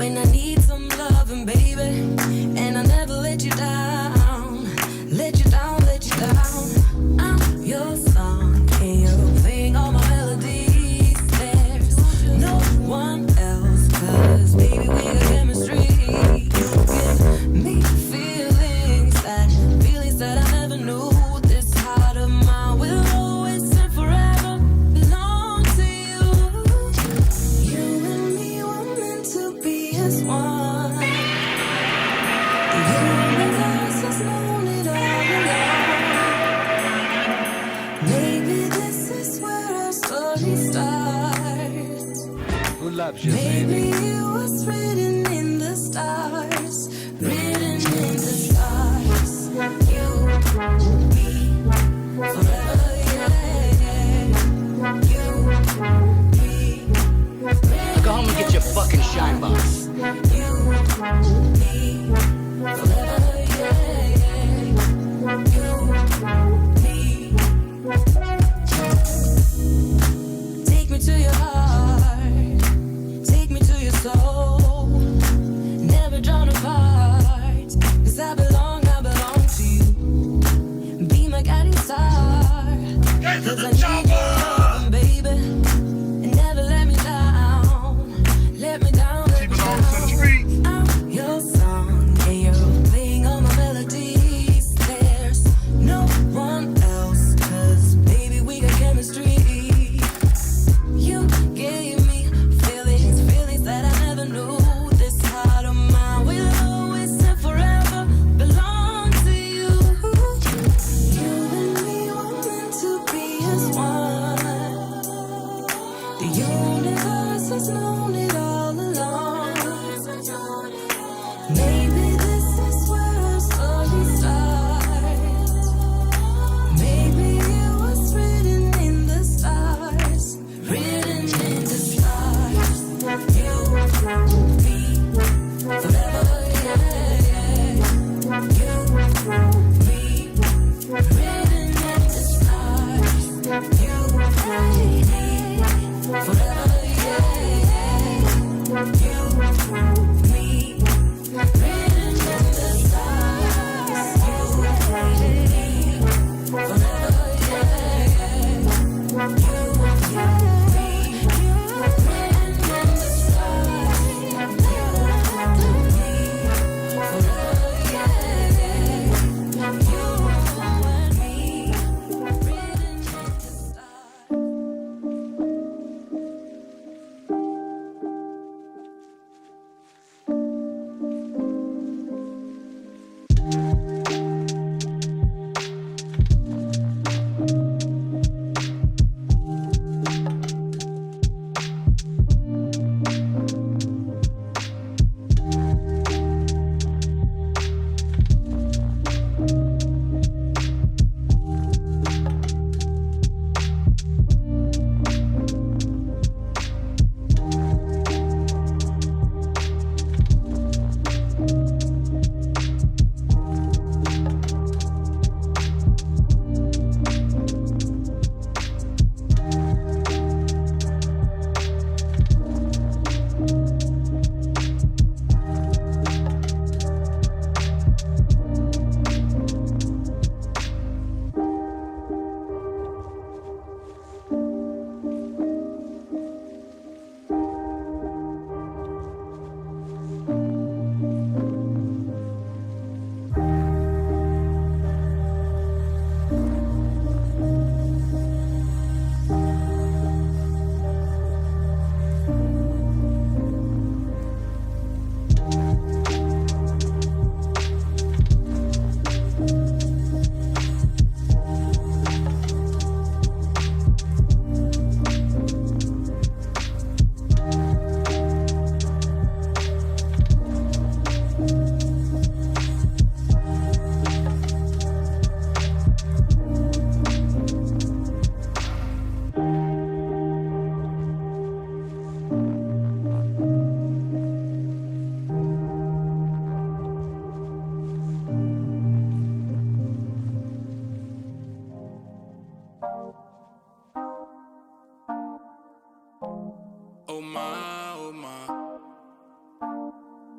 when I need some loving, baby. And I never let you down, let you down, let you down. I'm your song, and you'll sing all my melodies. There's no one else, cause baby, we got chemistry. Give me feelings that I never knew. This heart of mine will always and forever belong to you. You and me were meant to be as one. The universe has known it all along. Maybe this is where our story starts. Who loves you, Maybe it was written in the stars, written in the stars. You, me, forever, yeah. You, me, Go home and get your fucking shine box. you,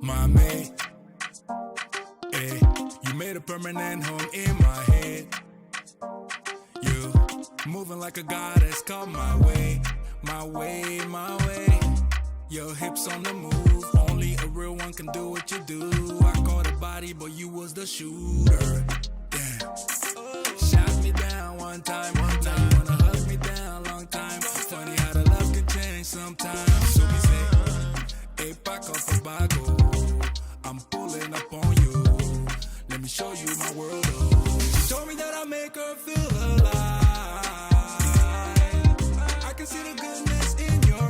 Mami, you made a permanent home in my head. You moving like a goddess, come my way, my way, my way. Your hips on the move, only a real one can do what you do. I caught a body, but you was the shooter. Damn, shot me down one time. Now you wanna hug me down, long time. Funny how the love can change sometimes. So we say, hey, back off a bago. I'm pulling up on you. Let me show you my world. Oh. She told me that I make her feel alive. I can see the goodness in your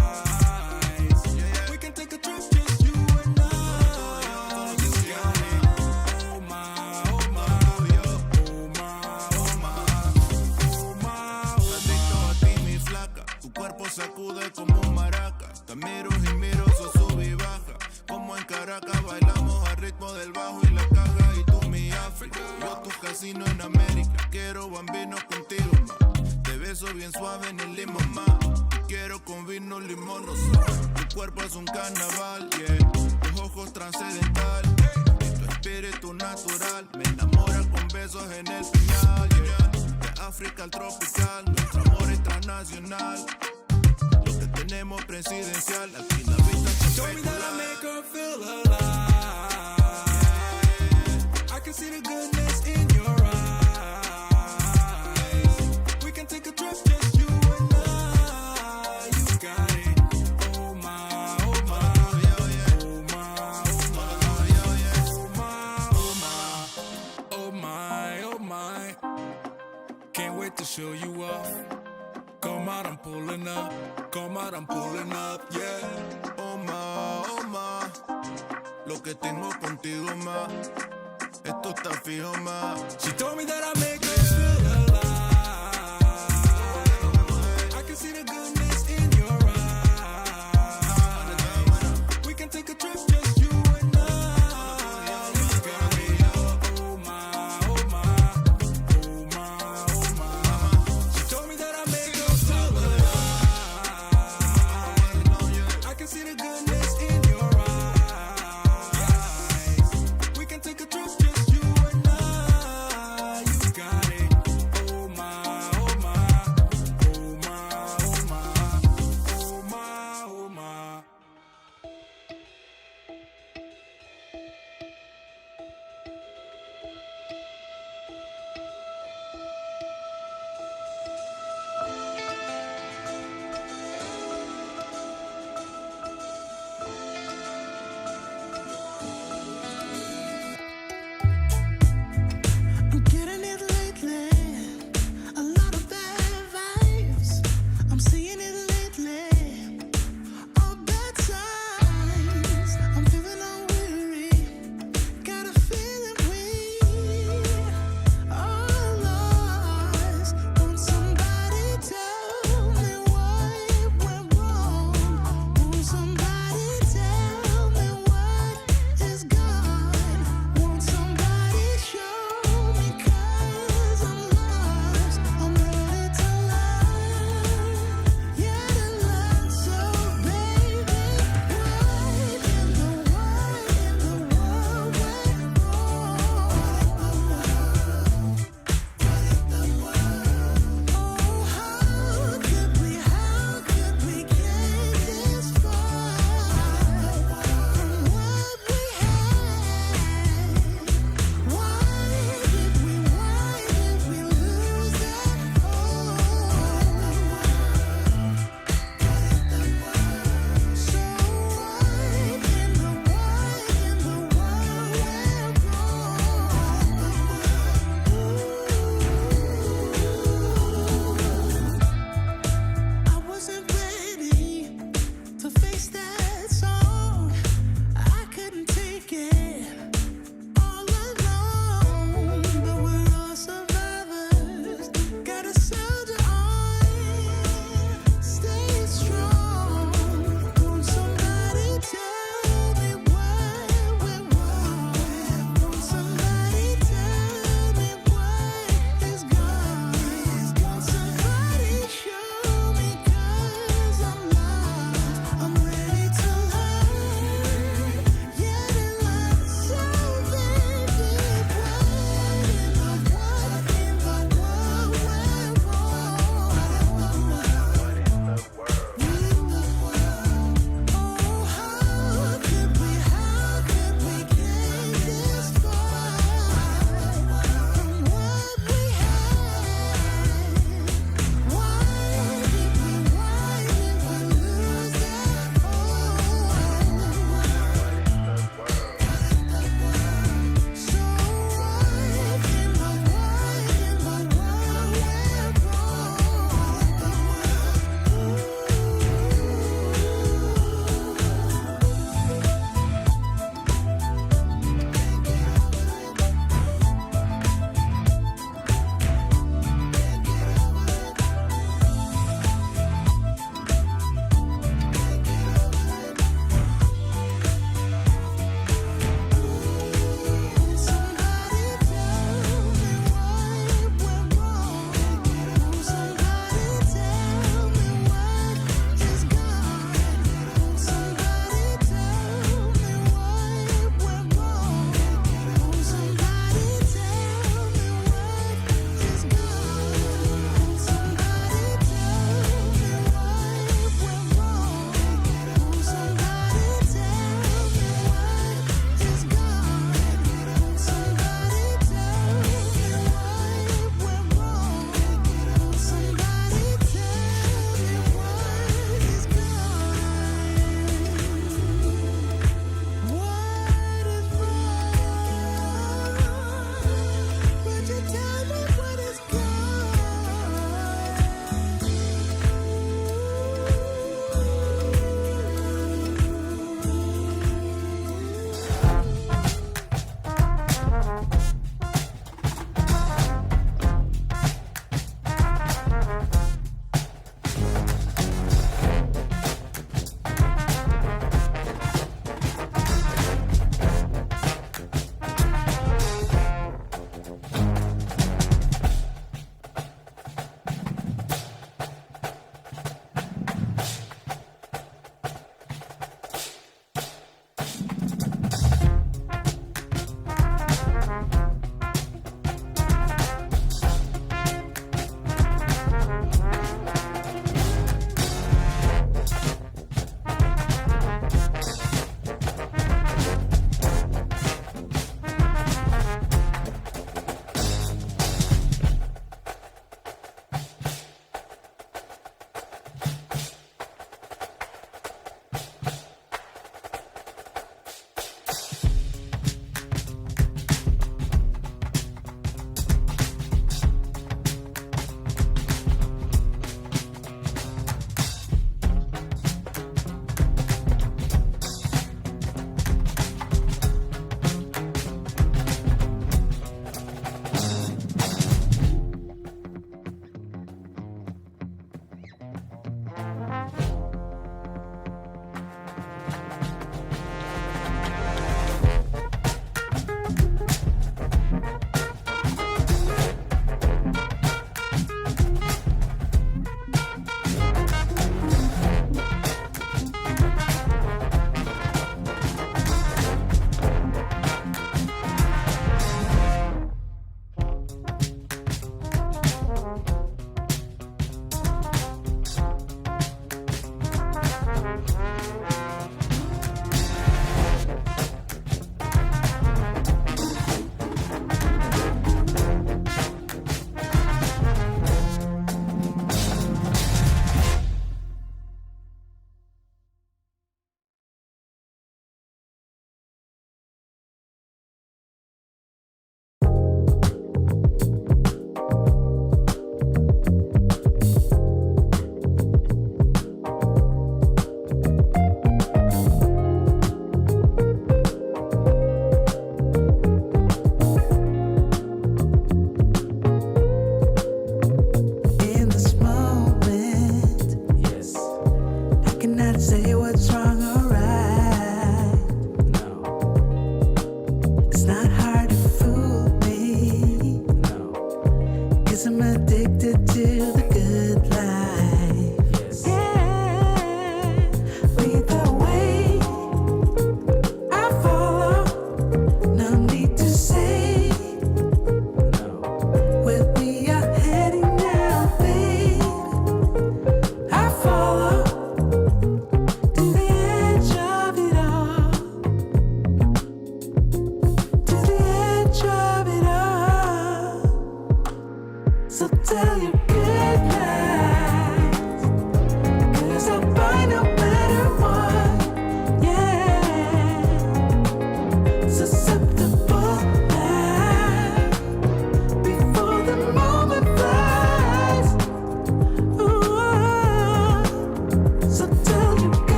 eyes. We can take a trip, just you and I. You got me. Oh my, oh my, oh my, oh my, oh my, oh Adicto a ti, mi flaca. Tu cuerpo sacude como un maraca. Te miro y miro, so sube y baja. Como en Caracas bailamos al ritmo del bajo y la caja. Y tú mi África, yo tu casino en América. Quiero bambino contigo, ma. Te beso bien suave en el limón, ma. Quiero con vino, limón, no sal. Tu cuerpo es un carnaval, yeah. Tus ojos trascendental, y tu espíritu natural. Me enamora con besos en el final, yeah. De África al tropical, nuestro amor es transnacional. Lo que tenemos presidencial, aquí la vista es Show me that I make her feel alive. I can see the goodness in your eyes. We can take a trip, just you and I. You got it. Oh my, oh my, oh my, oh my, oh my, oh my, oh my. Can't wait to show you off. Come out, I'm pulling up. Come out, I'm pulling up, yeah. oh ma, lo que tengo contigo, ma. Esto está fijo, ma. She told me that I make her feel alive. I can see the goodness in your eyes. We can take a trip, just you and I. You got me, oh my, oh my, oh my, oh my. She told me that I make her feel alive. I can see the goodness in your eyes. We can take a trip, just you and I. You got it.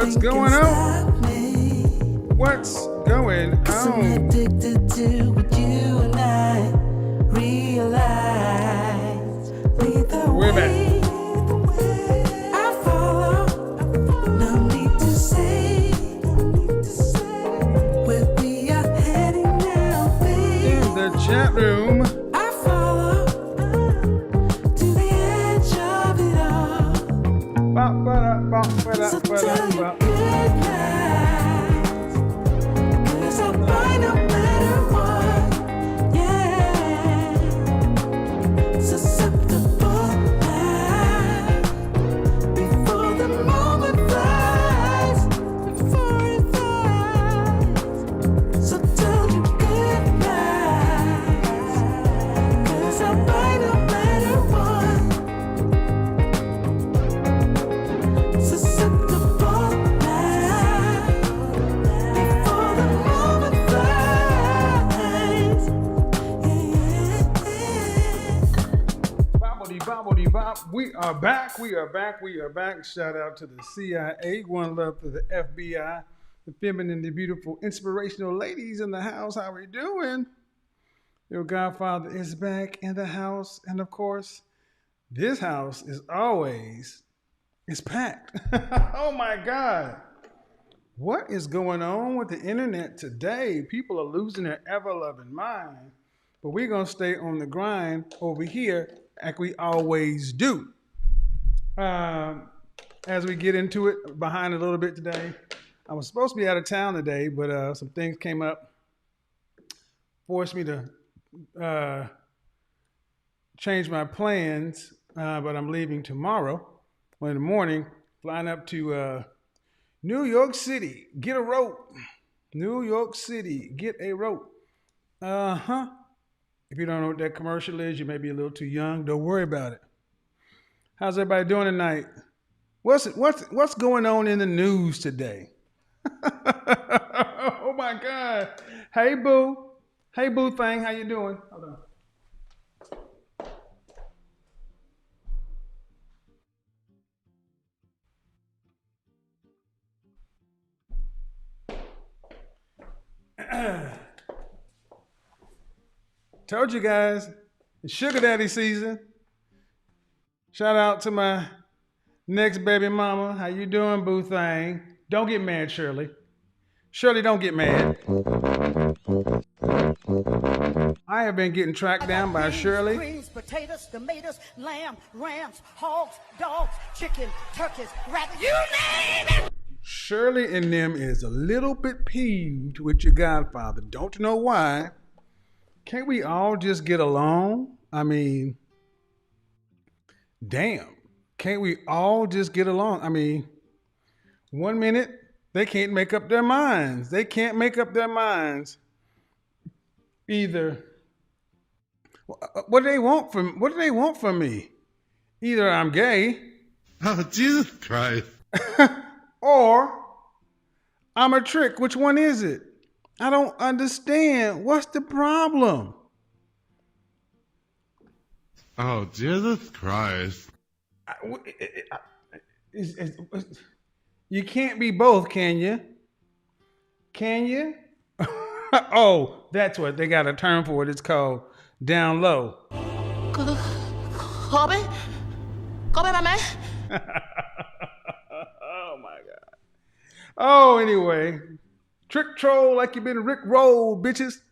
What's going on? What's going on? I'm addicted to what you and I realize. Lead the We're way. I follow. No need to say where we are heading now, babe. In the chat room. I follow to the edge of it all. So tell you good night, 'cause I'll buy no matter what. Yeah, susceptible now before the moment flies, before it flies. So tell you good night, 'cause I'll buy no matter what. Susceptible now before the moment flies. Bobbity bobbity bop. We are back. We are back. We are back. Shout out to the CIA. One love to the FBI. The feminine, the beautiful, inspirational ladies in the house. How we doing? Your godfather is back in the house. And of course, this house is always, it's packed. Oh my God. What is going on with the internet today? People are losing their ever-loving mind. But we're going to stay on the grind over here like we always do. As we get into it, behind a little bit today. I was supposed to be out of town today, but some things came up. Forced me to change my plans, but I'm leaving tomorrow. Well, in the morning, flying up to New York City. Get a rope. New York City. Get a rope. Uh-huh. If you don't know what that commercial is, you may be a little too young. Don't worry about it. How's everybody doing tonight? What's going on in the news today? Oh my God. Hey boo. Hey boo thing, how you doing? Hold on. Told you guys, it's sugar daddy season. Shout out to my next baby mama. How you doing, boo thing? Don't get mad, Shirley. Shirley, don't get mad. I have been getting tracked down by Shirley. Greens, potatoes, tomatoes, lamb, rams, hogs, dogs, chicken, turkeys, rabbits, you name it! Shirley and them is a little bit peeved with your godfather. Don't know why. Can't we all just get along? I mean, damn. Can't we all just get along? I mean, 1 minute, they can't make up their minds. They can't make up their minds. Either, what do they want from me? Either I'm gay. Oh, Jesus Christ. Or I'm a trick. Which one is it? I don't understand. What's the problem? Oh, Jesus Christ. You can't be both, can you? Can you? Oh, that's what they got a term for it. It's called down low. Kobe? Kobe, my man? Oh my God. Oh, anyway. Trick troll like you've been Rick rolled, bitches.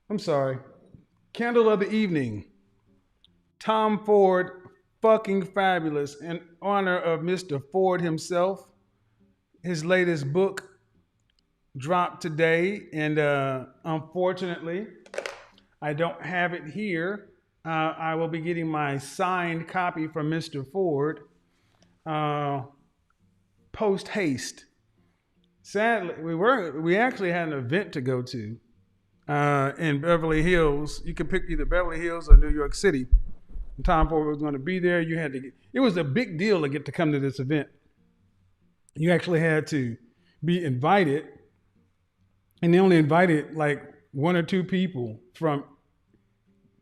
I'm sorry. Candle of the evening. Tom Ford, fucking fabulous. In honor of Mr. Ford himself. His latest book dropped today. And unfortunately, I don't have it here. I will be getting my signed copy from Mr. Ford. Post haste. Sadly, we actually had an event to go to in Beverly Hills. You could pick either Beverly Hills or New York City. And Tom Ford was going to be there. It was a big deal to get to come to this event. You actually had to be invited, and they only invited like 1 or 2 people from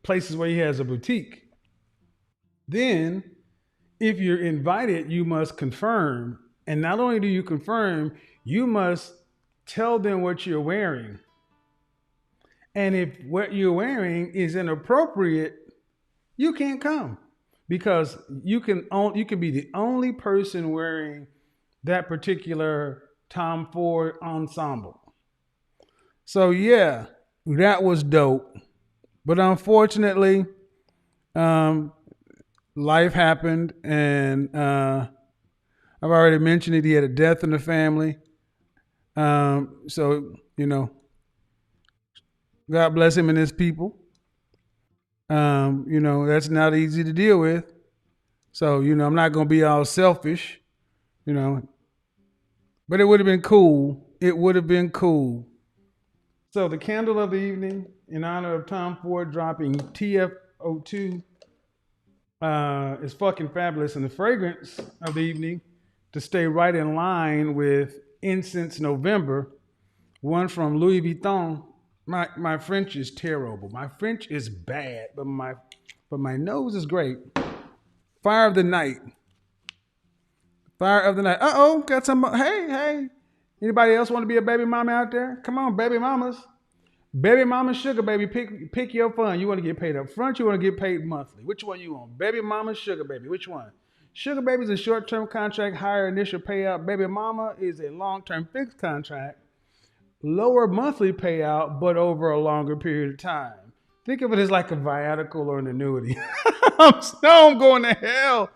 places where he has a boutique. Then, if you're invited, you must confirm. And not only do you confirm, you must tell them what you're wearing. And if what you're wearing is inappropriate, you can't come because you can be the only person wearing that particular Tom Ford ensemble. So yeah, that was dope. But unfortunately, life happened, and I've already mentioned it. He had a death in the family. So, God bless him and his people. That's not easy to deal with. So, I'm not going to be all selfish, but it would have been cool. It would have been cool. So the candle of the evening in honor of Tom Ford dropping TFO2 is fucking fabulous. And the fragrance of the evening, to stay right in line with Incense November, one from Louis Vuitton. My French is terrible. My French is bad, but my nose is great. Fire of the Night. Fire of the Night. Uh-oh, got some. Hey. Anybody else want to be a baby mama out there? Come on, baby mamas. Baby mama, sugar baby, pick your fun. You want to get paid up front, you want to get paid monthly. Which one you want? Baby mama, sugar baby, which one? Sugar baby is a short-term contract, higher initial payout. Baby mama is a long-term fixed contract, lower monthly payout, but over a longer period of time. Think of it as like a viatical or an annuity. I'm going to hell.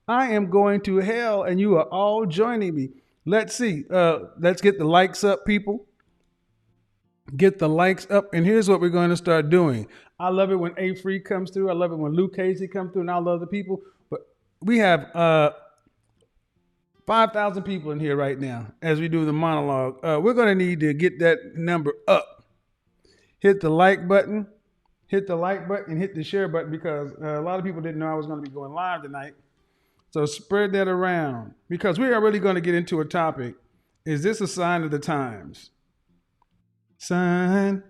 I am going to hell, and you are all joining me. Let's see. Let's get the likes up, people. Get the likes up. And here's what we're going to start doing. I love it when A Free comes through. I love it when Luke Casey comes through, and I love the people. But we have 5,000 people in here right now as we do the monologue. We're going to need to get that number up. Hit the like button. Hit the like button and hit the share button, because a lot of people didn't know I was going to be going live tonight. So spread that around, because we are really going to get into a topic. Is this a sign of the times? Sign.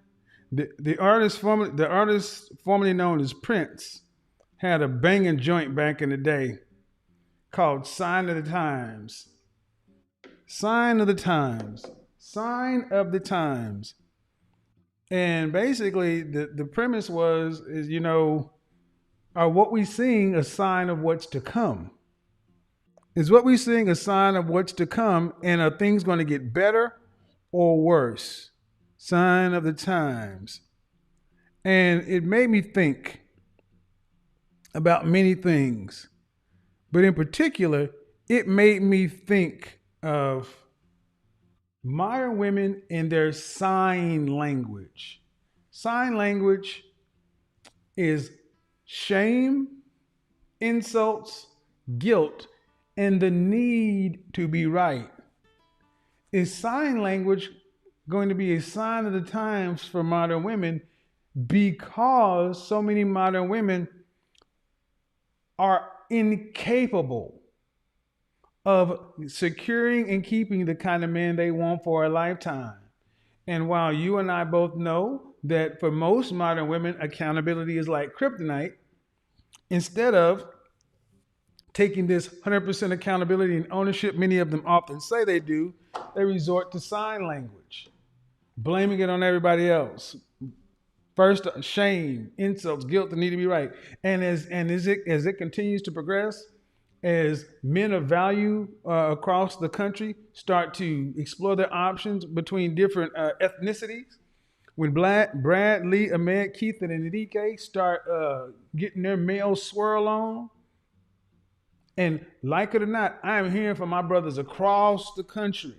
The artist formerly known as Prince had a banging joint back in the day called Sign of the Times. Sign of the Times. Sign of the Times. And basically the premise is, are what we seeing a sign of what's to come? Is what we seeing a sign of what's to come, and are things going to get better or worse? Sign of the times. And it made me think about many things, but in particular, it made me think of modern women and their sign language. Sign language is shame, insults, guilt, and the need to be right. Is sign language going to be a sign of the times for modern women, because so many modern women are incapable of securing and keeping the kind of man they want for a lifetime? And while you and I both know that for most modern women, accountability is like kryptonite, instead of taking this 100% accountability and ownership, many of them often say they do, they resort to sign language, blaming it on everybody else. First, shame, insults, guilt, the need to be right. And as it continues to progress, as men of value across the country start to explore their options between different ethnicities, when Brad, Lee, Ahmed, Keith, and Enrique start getting their male swirl on, and like it or not, I am hearing from my brothers across the country.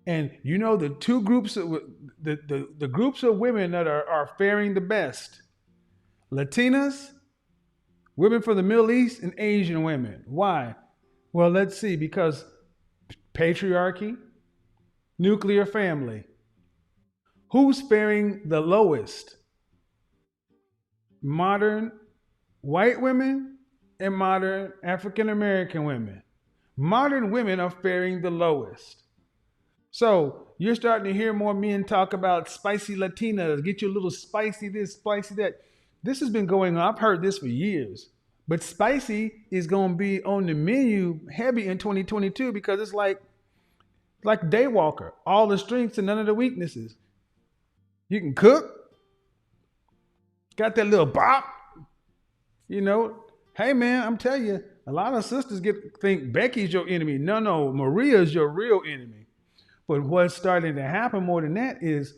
And the two groups of the groups of women that are faring the best: Latinas, women from the Middle East, and Asian women. Why? Well, let's see. Because patriarchy, nuclear family. Who's faring the lowest? Modern white women and modern African American women. Modern women are faring the lowest. So you're starting to hear more men talk about spicy Latinas, get you a little spicy this, spicy that. This has been going on. I've heard this for years. But spicy is going to be on the menu heavy in 2022 because it's like Daywalker, all the strengths and none of the weaknesses. You can cook, got that little bop, you know. Hey man, I'm telling you, a lot of sisters think Becky's your enemy. No, Maria's your real enemy. But what's starting to happen more than that is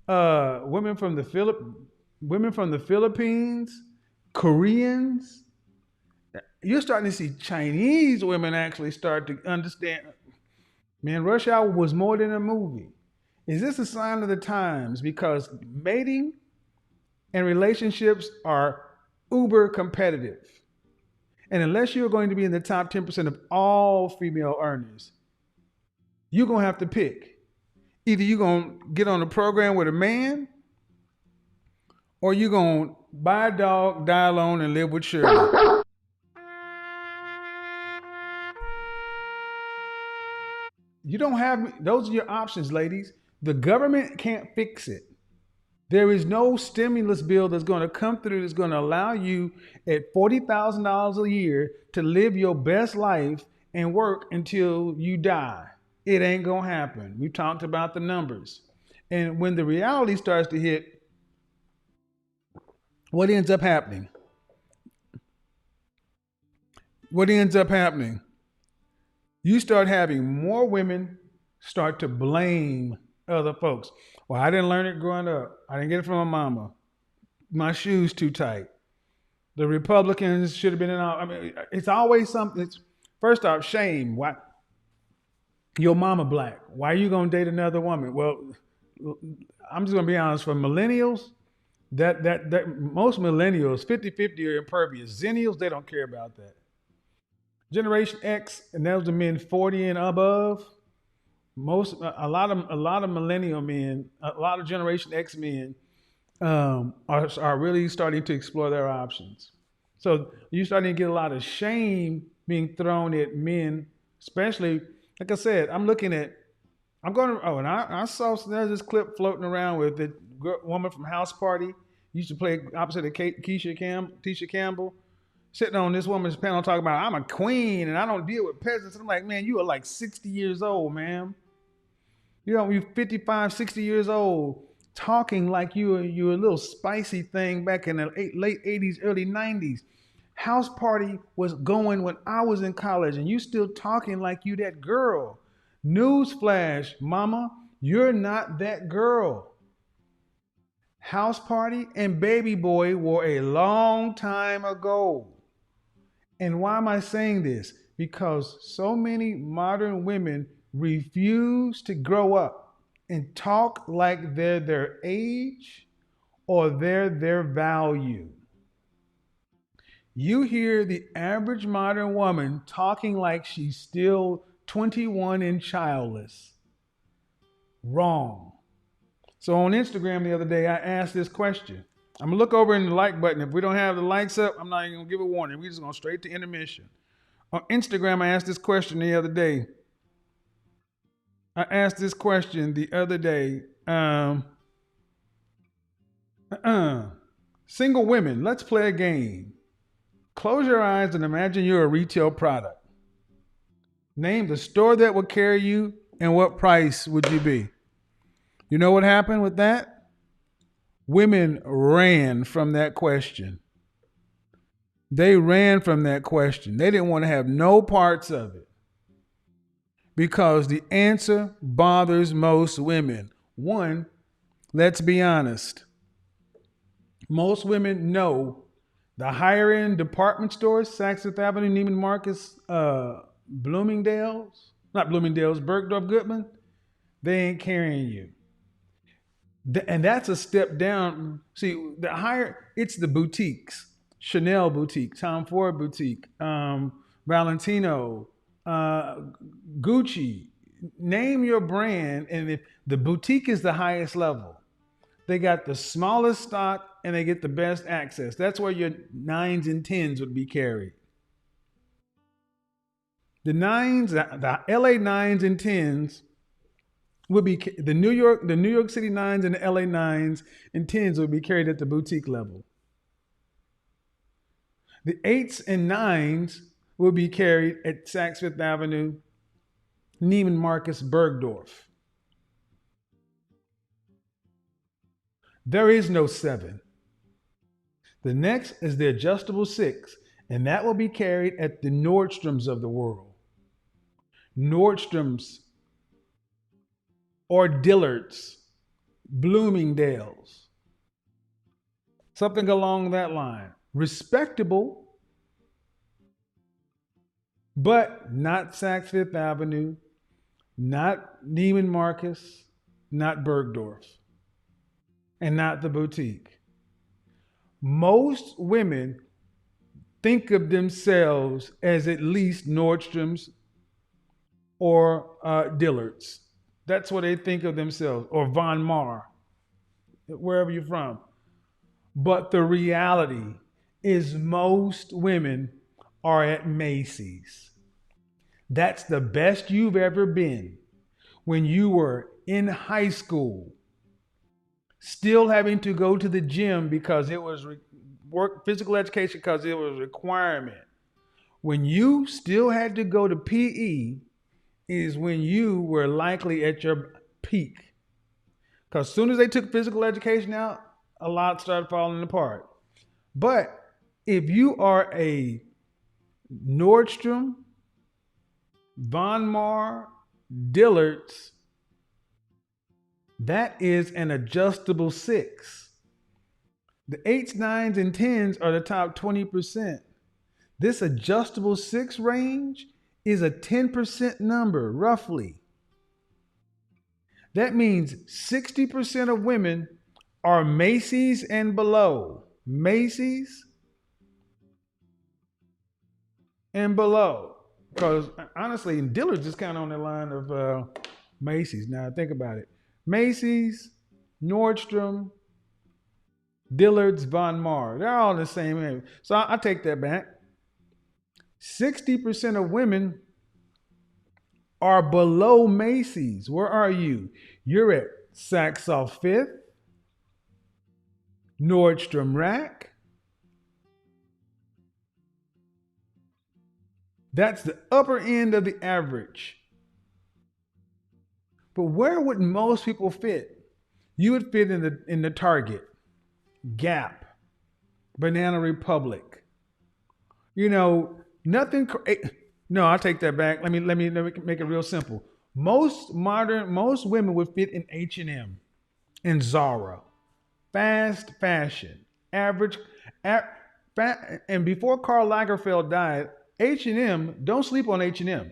women from the Philippines, Koreans. You're starting to see Chinese women actually start to understand. Man, Rush Hour was more than a movie. Is this a sign of the times? Because mating and relationships are uber competitive. And unless you're going to be in the top 10% of all female earners, you're going to have to pick. Either you're going to get on a program with a man, or you're going to buy a dog, die alone, and live with Shirley. You don't have, those are your options, ladies. The government can't fix it. There is no stimulus bill that's going to come through that's going to allow you at $40,000 a year to live your best life and work until you die. It ain't going to happen. We talked about the numbers. And when the reality starts to hit, what ends up happening? You start having more women start to blame other folks. Well, I didn't learn it growing up. I didn't get it from my mama. My shoes too tight. The Republicans should have been in. I mean, it's always something. It's, first off, shame. Why? Your mama black. Why are you gonna date another woman? Well, I'm just gonna be honest. For millennials, that most millennials, 50-50 are impervious. Zennials, they don't care about that. Generation X, and those are men 40 and above. A lot of millennial men, a lot of Generation X men are really starting to explore their options. So you're starting to get a lot of shame being thrown at men, especially, like I said, I saw there's this clip floating around with the woman from House Party, used to play opposite of Tisha Campbell, sitting on this woman's panel talking about, I'm a queen and I don't deal with peasants. And I'm like, man, you are like 60 years old, ma'am. You're 55, 60 years old, talking like you're a little spicy thing back in the late 80s, early 90s. House Party was going when I was in college, and you still talking like you that girl. Newsflash, mama, you're not that girl. House Party and Baby Boy were a long time ago. And why am I saying this? Because so many modern women refuse to grow up and talk like they're their age or they're their value. You hear the average modern woman talking like she's still 21 and childless. Wrong. So on Instagram the other day, I asked this question. I'm going to look over in the like button. If we don't have the likes up, I'm not even going to give a warning. We're just going straight to intermission. On Instagram, I asked this question the other day. Single women, let's play a game. Close your eyes and imagine you're a retail product. Name the store that would carry you and what price would you be? You know what happened with that? Women ran from that question. They ran from that question. They didn't want to have no parts of it. Because the answer bothers most women. One, let's be honest. Most women know the higher end department stores, Saks Fifth Avenue, Neiman Marcus, Bergdorf Goodman, they ain't carrying you. And that's a step down. See, the higher, it's the boutiques. Chanel boutique, Tom Ford boutique, Valentino, Gucci. Name your brand, and if the boutique is the highest level, they got the smallest stock and they get the best access. That's where your 9s and 10s would be carried. The LA 9s and 10s would be the New York City 9s and the LA 9s and 10s would be carried at the boutique level. The 8s and 9s will be carried at Saks Fifth Avenue, Neiman Marcus, Bergdorf. There is no 7. The next is the adjustable 6, and that will be carried at the Nordstroms of the world. Nordstroms or Dillard's, Bloomingdale's, something along that line. Respectable, but not Saks Fifth Avenue, not Neiman Marcus, not Bergdorf, and not the boutique. Most women think of themselves as at least Nordstrom's or Dillard's. That's what they think of themselves, or Von Maur, wherever you're from. But the reality is most women are at Macy's. That's the best you've ever been. When you were in high school, still having to go to the gym because it was physical education because it was a requirement. When you still had to go to PE is when you were likely at your peak. Because as soon as they took physical education out, a lot started falling apart. But if you are a Nordstrom, Von Maur, Dillard's, that is an adjustable 6. The 8s, 9s, and 10s are the top 20%. This adjustable 6 range is a 10% number, roughly. That means 60% of women are Macy's and below. Macy's and below. Because honestly, Dillard's is kind of on the line of Macy's. Now think about it. Macy's, Nordstrom, Dillard's, Von Maur. They're all the same name. So I take that back. 60% of women are below Macy's. Where are you? You're at Saks Off Fifth, Nordstrom Rack. That's the upper end of the average. But where would most people fit? You would fit in the Target, Gap, Banana Republic. You know, nothing. No, I'll take that back. Let me make it real simple. Most women would fit in H&M and Zara, fast fashion, average. And before Karl Lagerfeld died, H&M, don't sleep on H&M.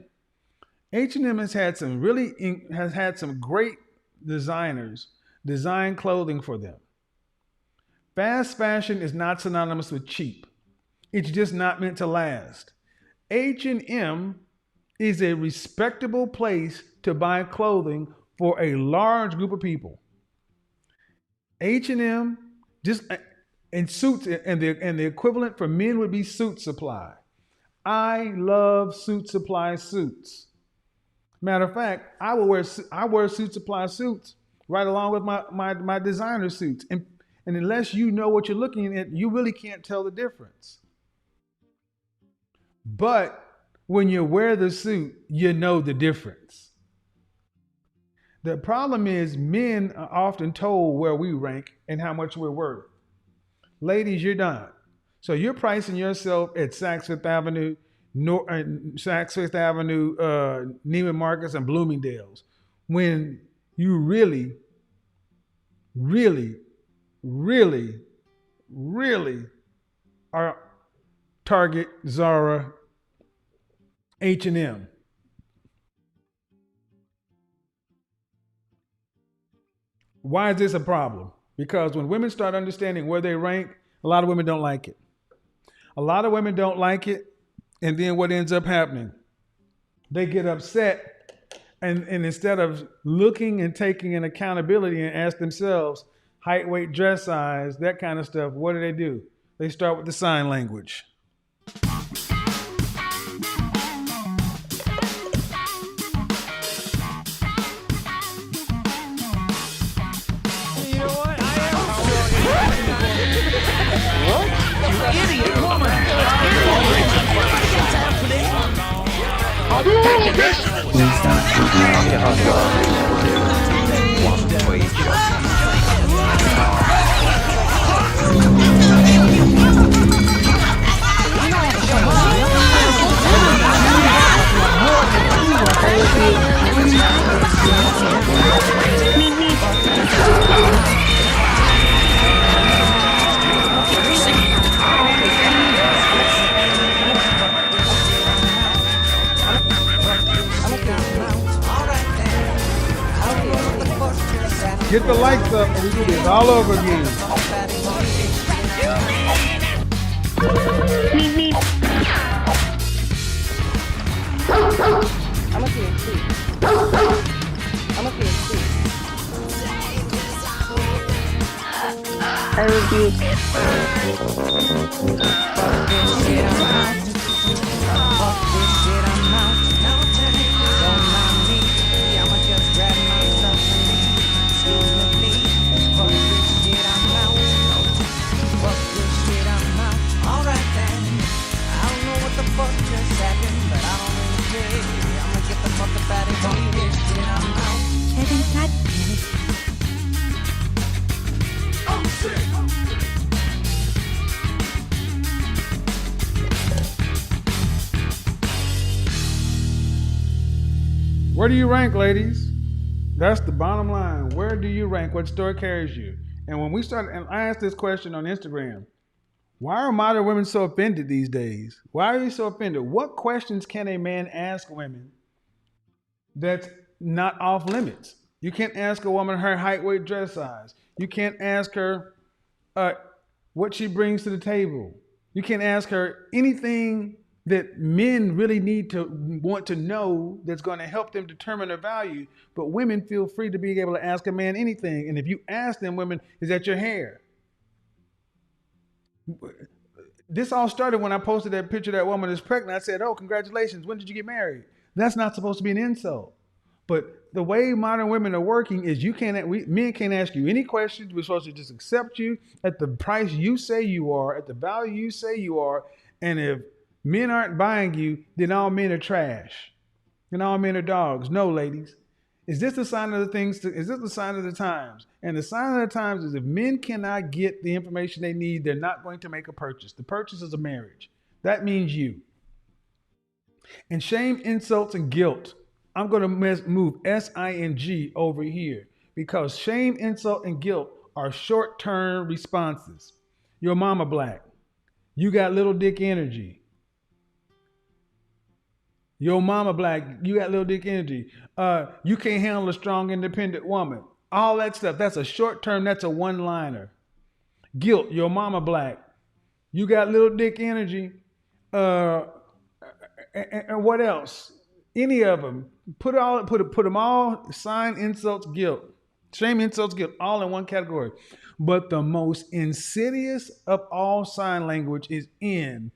H&M has had some great designers design clothing for them. Fast fashion is not synonymous with cheap. It's just not meant to last. H&M is a respectable place to buy clothing for a large group of people. H&M just and suits and the equivalent for men would be Suit Supply. I love Suit Supply suits. Matter of fact, I wear Suit Supply suits right along with my designer suits. And unless you know what you're looking at, you really can't tell the difference. But when you wear the suit, you know the difference. The problem is men are often told where we rank and how much we're worth. Ladies, you're done. So you're pricing yourself at Saks Fifth Avenue, Neiman Marcus, and Bloomingdale's, when you really, really, really, really are Target, Zara, H&M. Why is this a problem? Because when women start understanding where they rank, a lot of women don't like it. A lot of women don't like it, and then what ends up happening? They get upset, and instead of looking and taking an accountability and ask themselves, height, weight, dress size, that kind of stuff, what do? They start with the sign language. Idiot woman! Get the lights up and we do this all over again. I'm a PhD. I'm a PhD. I rebuke. Fuck this shit, I'm out. Fuck this shit, I'm out. Don't mind me. I'ma just grab myself and leave. Excuse me, please. Fuck this shit, I'm out. Fuck this shit, I'm out. Alright then. I don't know what the fuck just happened, but I don't really care. I'ma get the fuck up out of here. Fuck this shit, I'm out. Kevin, God damn it. Where do you rank, ladies? That's the bottom line. Where do you rank? What story carries you? And when we started, and I asked this question on Instagram, why are modern women so offended these days? Why are you so offended? What questions can a man ask women that's not off limits? You can't ask a woman her height, weight, dress size. You can't ask her what she brings to the table. You can't ask her anything that men really need to want to know that's going to help them determine their value. But women feel free to be able to ask a man anything. And if you ask them, women, is that your hair? This all started when I posted that picture of that woman that's pregnant. I said, oh, congratulations. When did you get married? That's not supposed to be an insult. But the way modern women are working is men can't ask you any questions. We're supposed to just accept you at the price you say you are, at the value you say you are. And if men aren't buying you, then all men are trash. And all men are dogs. No, ladies. Is this the sign of the things? Is this the sign of the times? And the sign of the times is if men cannot get the information they need, they're not going to make a purchase. The purchase is a marriage. That means you. And shame, insults, and guilt. I'm going to move SING over here because shame, insult, and guilt are short-term responses. Your mama black. You got little dick energy. Your mama black. You got little dick energy. You can't handle a strong, independent woman. All that stuff. That's a short-term. That's a one-liner. Guilt. Your mama black. You got little dick energy. And what else? Any of them. Put them all, sign, insults, guilt. Shame, insults, guilt, all in one category. But the most insidious of all sign language is in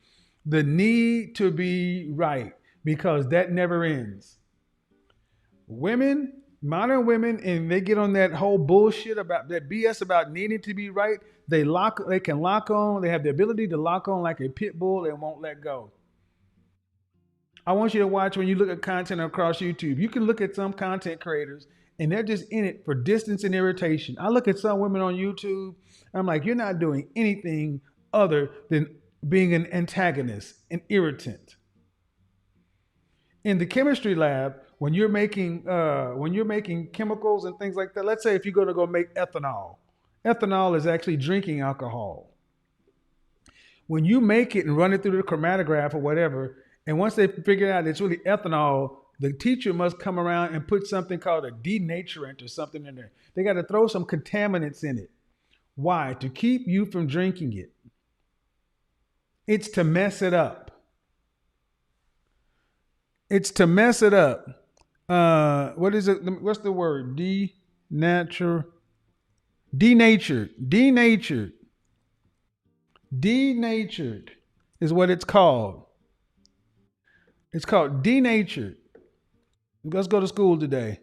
the need to be right, because that never ends. Women, modern women, and they get on that whole bullshit about that BS about needing to be right. They can lock on. They have the ability to lock on like a pit bull and won't let go. I want you to watch when you look at content across YouTube. You can look at some content creators and they're just in it for distance and irritation. I look at some women on YouTube. I'm like, you're not doing anything other than being an antagonist, an irritant. In the chemistry lab, when you're making chemicals and things like that, let's say if you're going to go make ethanol. Ethanol is actually drinking alcohol. When you make it and run it through the chromatograph or whatever, and once they figure out it's really ethanol, the teacher must come around and put something called a denaturant or something in there. They got to throw some contaminants in it. Why? To keep you from drinking it. It's to mess it up. It's to mess it up. What is it? What's the word? Denatured. Denatured is what it's called. It's called denatured. Let's go to school today.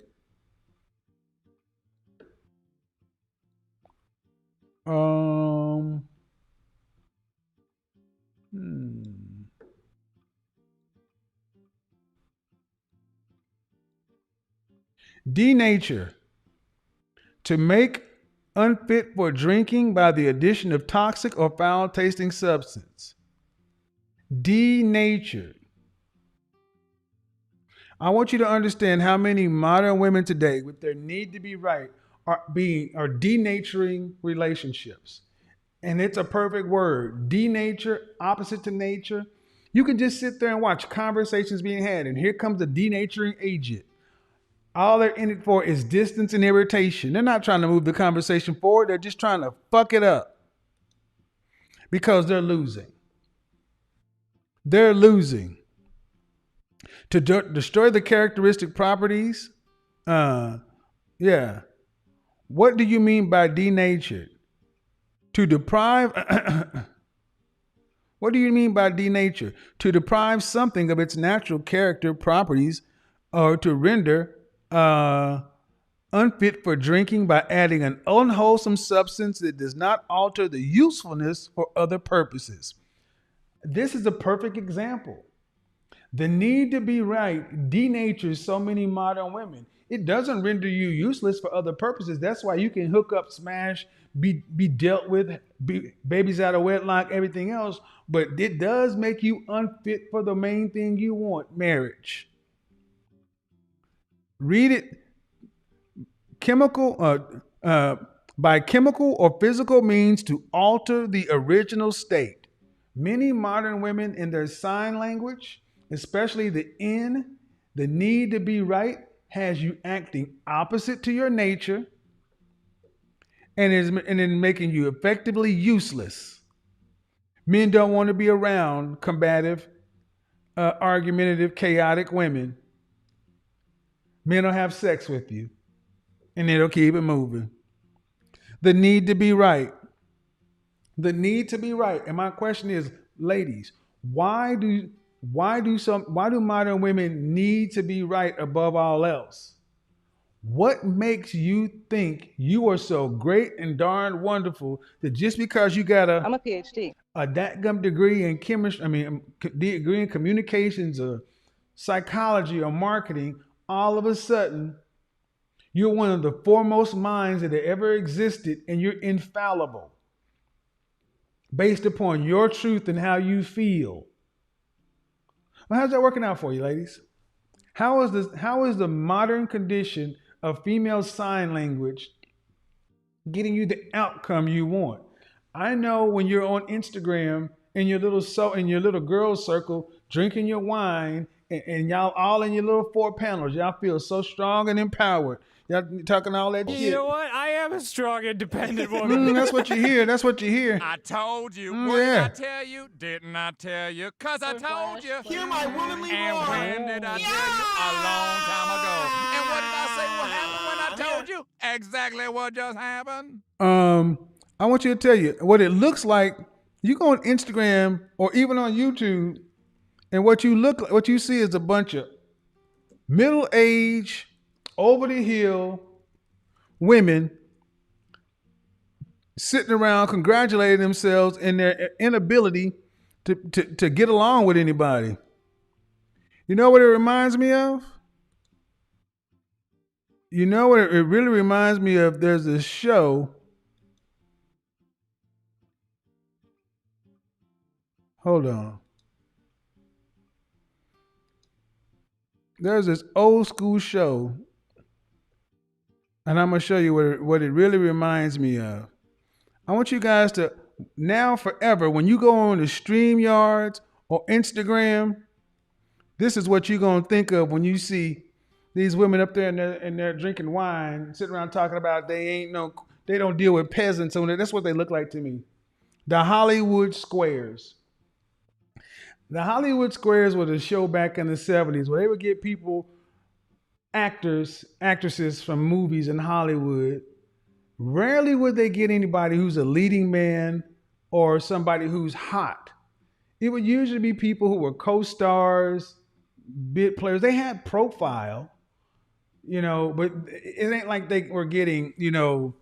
Denature. To make unfit for drinking by the addition of toxic or foul tasting substance. Denatured. I want you to understand how many modern women today, with their need to be right, are denaturing relationships. And it's a perfect word. Denature, opposite to nature. You can just sit there and watch conversations being had, and here comes the denaturing agent. All they're in it for is distance and irritation. They're not trying to move the conversation forward. They're just trying to fuck it up because they're losing. They're losing. To destroy the characteristic properties. Yeah. What do you mean by denatured? To deprive. What do you mean by denature? To deprive something of its natural character properties, or to render unfit for drinking by adding an unwholesome substance that does not alter the usefulness for other purposes. This is a perfect example. The need to be right denatures so many modern women. It doesn't render you useless for other purposes. That's why you can hook up, smash, be dealt with, babies out of wedlock, everything else. But it does make you unfit for the main thing you want, marriage. Read it. By chemical or physical means to alter the original state. Many modern women in their sign language, especially the need to be right, has you acting opposite to your nature and in making you effectively useless. Men don't want to be around combative, argumentative, chaotic women. Men will have sex with you and it'll keep it moving. The need to be right. The need to be right. And my question is, ladies, why do modern women need to be right above all else? What makes you think you are so great and darn wonderful that just because you got I'm a PhD. a dadgum degree in chemistry, degree in communications or psychology or marketing, all of a sudden you're one of the foremost minds that ever existed and you're infallible based upon your truth and how you feel? Well, how's that working out for you, ladies? How is the modern condition of female sign language getting you the outcome you want? I know when you're on Instagram in your little girls circle drinking your wine and y'all all in your little 4 panels, y'all feel so strong and empowered. Y'all talking all that shit. You know what? I am a strong, independent woman. That's what you hear. That's what you hear. I told you. What did I tell you? Didn't I tell you? Because I told you. Hear my womanly And roar. when did I tell you? A long time ago. And what did I say what happened when I told you? Exactly what just happened. I want you to tell you what it looks like. You go on Instagram or even on YouTube, and what you see is a bunch of middle-aged, over the hill women sitting around congratulating themselves in their inability to get along with anybody. You know what it reminds me of? You know what it really reminds me of? There's this show. Hold on. There's this old school show, and I'm going to show you what it really reminds me of. I want you guys to, now forever, when you go on the StreamYards or Instagram, this is what you're going to think of when you see these women up there and they're drinking wine, sitting around talking about they don't deal with peasants on it. That's what they look like to me. The Hollywood Squares. The Hollywood Squares was a show back in the 70s where they would get people, actresses from movies in Hollywood. Rarely would they get anybody who's a leading man or somebody who's hot. It would usually be people who were co-stars, bit players. They had profile, but it ain't like they were getting,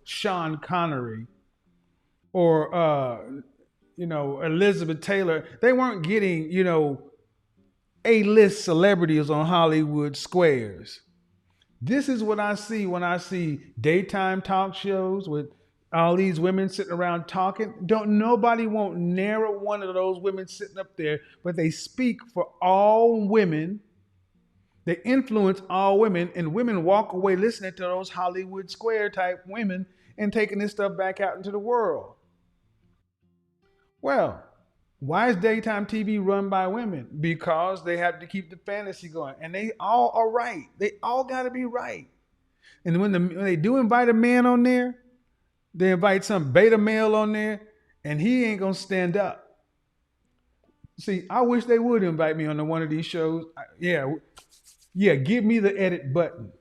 Sean Connery or, Elizabeth Taylor. They weren't getting, A-list celebrities on Hollywood Squares. This is what I see when I see daytime talk shows with all these women sitting around talking. Nobody won't narrow one of those women sitting up there, but they speak for all women. They influence all women, and women walk away listening to those Hollywood Square type women and taking this stuff back out into the world. Well, why is daytime TV run by women? Because they have to keep the fantasy going, and they all are right. They all got to be right. And when they do invite a man on there, they invite some beta male on there, and he ain't gonna stand up. See, I wish they would invite me on one of these shows. Yeah, give me the edit button.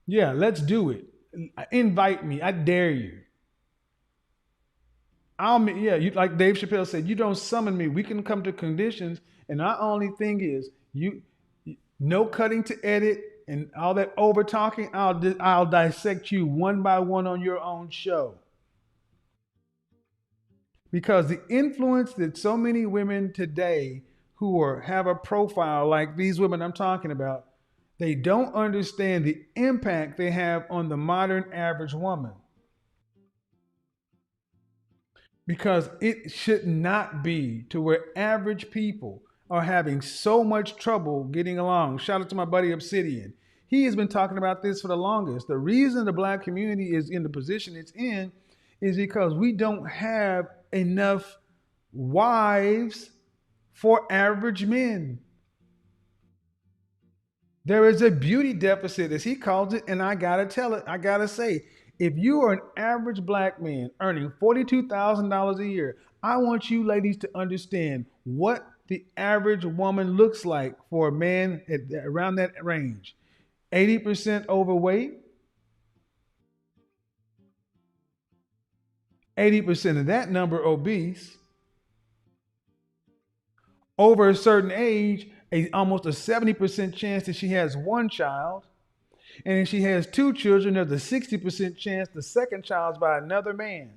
Yeah, let's do it. Invite me. I dare you. You like Dave Chappelle said, you don't summon me. We can come to conditions, and our only thing is no cutting to edit and all that over talking. I'll dissect you one by one on your own show. Because the influence that so many women today who have a profile like these women I'm talking about, they don't understand the impact they have on the modern average woman. Because it should not be to where average people are having so much trouble getting along. Shout out to my buddy Obsidian. He has been talking about this for the longest. The reason the black community is in the position it's in is because we don't have enough wives for average men. There is a beauty deficit, as he calls it, and I gotta say, if you are an average black man earning $42,000 a year, I want you ladies to understand what the average woman looks like for a man around that range. 80% overweight. 80% of that number obese. Over a certain age, almost a 70% chance that she has one child. And if she has two children, there's a 60% chance the second child's by another man.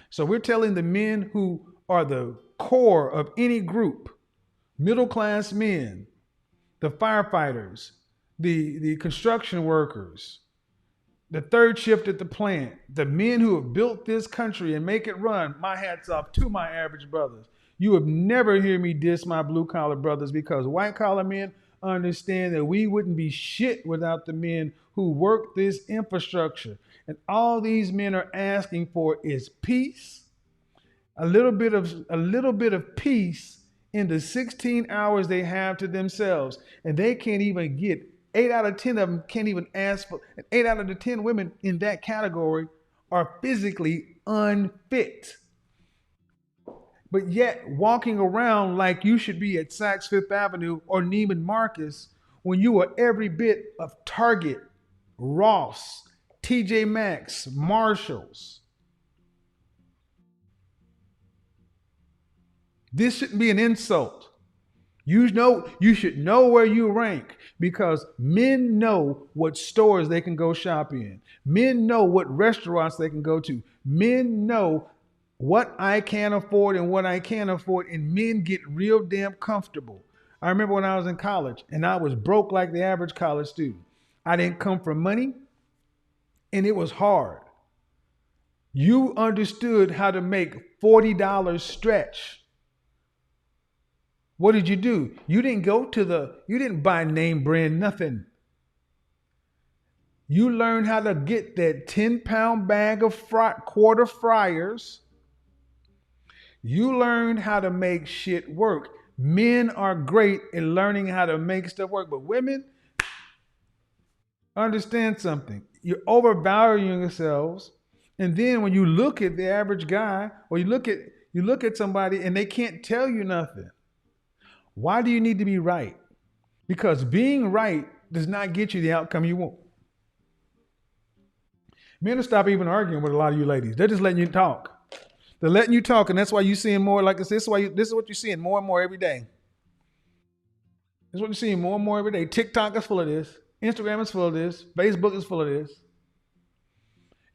So we're telling the men who are the core of any group, middle class men, the firefighters, the construction workers, the third shift at the plant, the men who have built this country and make it run, my hat's off to my average brothers. You have never heard me diss my blue collar brothers, because white collar men understand that we wouldn't be shit without the men who work this infrastructure. And all these men are asking for is peace, a little bit of peace in the 16 hours they have to themselves. And they can't even get 8 out of 10 of them can't even ask for. 8 out of the 10 women in that category are physically unfit. But yet walking around like you should be at Saks Fifth Avenue or Neiman Marcus when you are every bit of Target, Ross, TJ Maxx, Marshalls. This shouldn't be an insult. You should know where you rank, because men know what stores they can go shop in. Men know what restaurants they can go to. Men know what I can afford and what I can't afford, and men get real damn comfortable. I remember when I was in college and I was broke like the average college student. I didn't come from money, and it was hard. You understood how to make $40 stretch. What did you do? You didn't buy name brand nothing. You learned how to get that 10-pound bag of quarter fryers. You learned how to make shit work. Men are great in learning how to make stuff work, but women, understand something. You're overvaluing yourselves, and then when you look at the average guy, or you look at somebody and they can't tell you nothing. Why do you need to be right? Because being right does not get you the outcome you want. Men will stop even arguing with a lot of you ladies. They're just letting you talk. They're letting you talk, and that's why you're seeing more. Like I said, this is what you're seeing more and more every day. This is what you're seeing more and more every day. TikTok is full of this. Instagram is full of this. Facebook is full of this.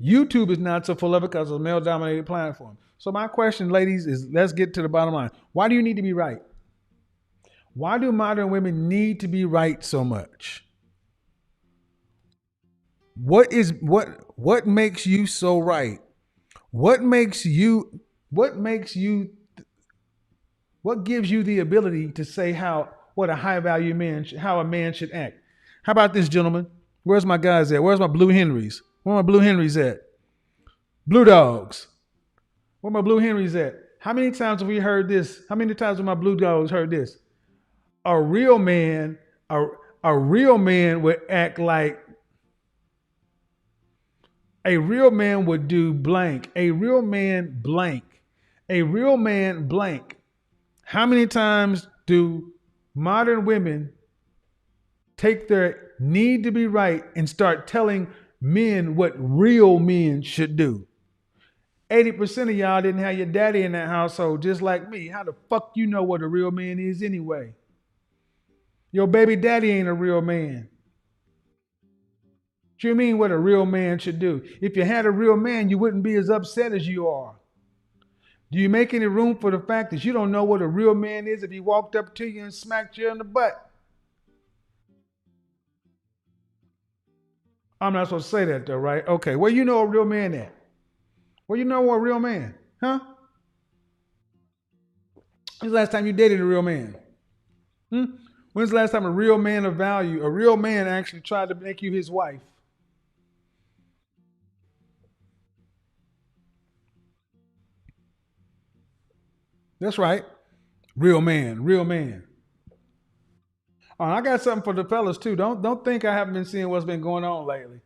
YouTube is not so full of it because it's a male-dominated platform. So my question, ladies, is let's get to the bottom line. Why do you need to be right? Why do modern women need to be right so much? What makes you so right? What gives you the ability to say what a high value man, how a man should act? How about this, gentlemen? Where's my guys at? Where's my Blue Henrys? Where my Blue Henrys at? Blue Dogs. Where my Blue Henrys at? How many times have we heard this? How many times have my Blue Dogs heard this? A real man would act like a real man would do blank. A real man blank. A real man blank. How many times do modern women take their need to be right and start telling men what real men should do? 80% of y'all didn't have your daddy in that household, just like me. How the fuck you know what a real man is anyway? Your baby daddy ain't a real man. What you mean what a real man should do? If you had a real man, you wouldn't be as upset as you are. Do you make any room for the fact that you don't know what a real man is if he walked up to you and smacked you in the butt? I'm not supposed to say that though, right? Okay, where you know a real man at? Where you know a real man? Huh? When's the last time you dated a real man? When's the last time a real man of value, a real man actually tried to make you his wife? That's right. Real man, real man. I got something for the fellas too. Don't think I haven't been seeing what's been going on lately.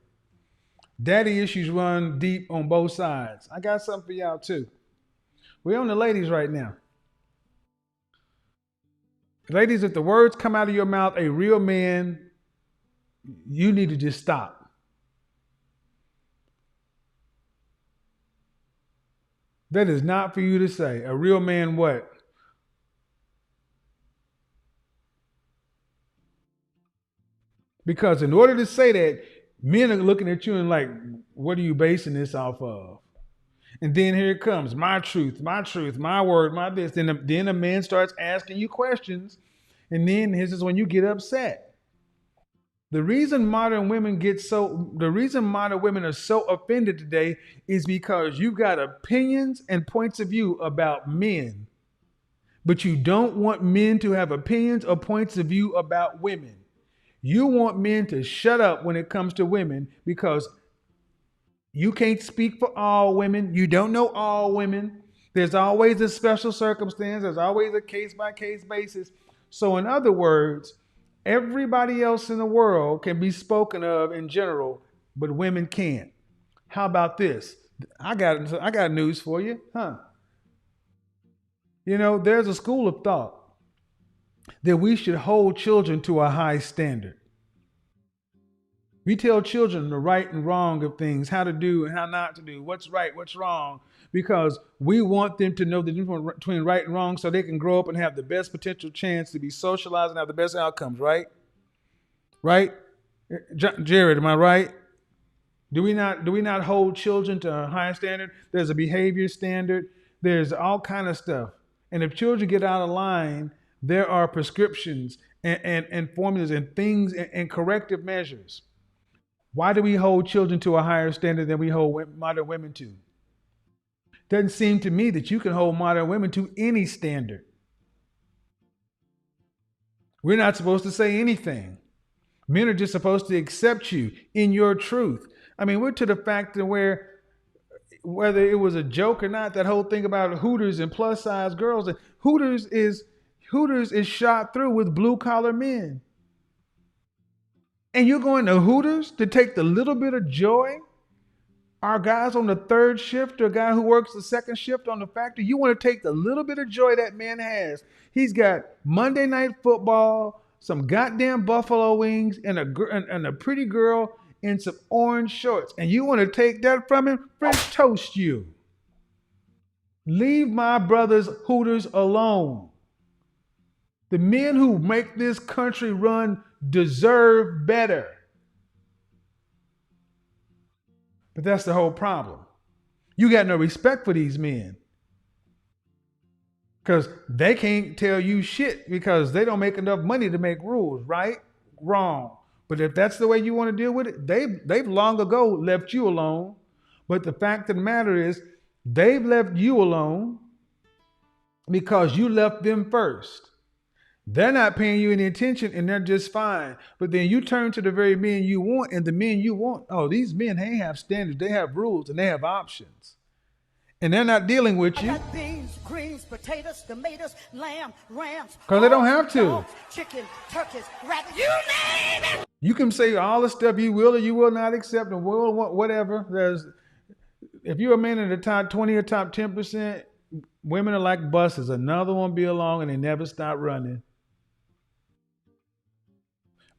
Daddy issues run deep on both sides. I got something for y'all too. We're on the ladies right now. Ladies, if the words come out of your mouth, a real man, you need to just stop. That is not for you to say. A real man what? Because in order to say that, men are looking at you and like, what are you basing this off of? And then here it comes, my truth, my word, my this. Then a man starts asking you questions. And then this is when you get upset. The reason modern women are so offended today is because you've got opinions and points of view about men, but you don't want men to have opinions or points of view about women. You want men to shut up when it comes to women because you can't speak for all women. You don't know all women. There's always a special circumstance. There's always a case-by-case basis. So in other words, everybody else in the world can be spoken of in general, but women can't. How about this? I got news for you, huh? You know, there's a school of thought that we should hold children to a high standard. We tell children the right and wrong of things, how to do and how not to do, what's right, what's wrong, because we want them to know the difference between right and wrong so they can grow up and have the best potential chance to be socialized and have the best outcomes, right? Right? Jared, am I right? Do we not hold children to a high standard? There's a behavior standard. There's all kind of stuff. And if children get out of line, there are prescriptions and formulas and things and corrective measures. Why do we hold children to a higher standard than we hold modern women to? Doesn't seem to me that you can hold modern women to any standard. We're not supposed to say anything. Men are just supposed to accept you in your truth. I mean, we're to the fact that whether it was a joke or not, that whole thing about Hooters and plus size girls, and Hooters is shot through with blue collar men. And you're going to Hooters to take the little bit of joy? Our guys on the third shift, or a guy who works the second shift on the factory, you want to take the little bit of joy that man has. He's got Monday Night Football, some goddamn buffalo wings, and a pretty girl in some orange shorts. And you want to take that from him? French toast you. Leave my brother's Hooters alone. The men who make this country run deserve better. But that's the whole problem. You got no respect for these men. Because they can't tell you shit because they don't make enough money to make rules, right? Wrong. But if that's the way you want to deal with it, they've long ago left you alone. But the fact of the matter is, they've left you alone because you left them first. They're not paying you any attention and they're just fine. But then you turn to the very men you want, and the men you want, oh, these men, they have standards, they have rules, and they have options. And they're not dealing with you. I got beans, greens, potatoes, tomatoes, lamb, rams. Because they don't have to. Dogs, chicken, turkeys, rabbits, you name it. You can say all the stuff you will or you will not accept, and will whatever. If you're a man in the top 20 or top 10%, women are like buses. Another one be along and they never stop running.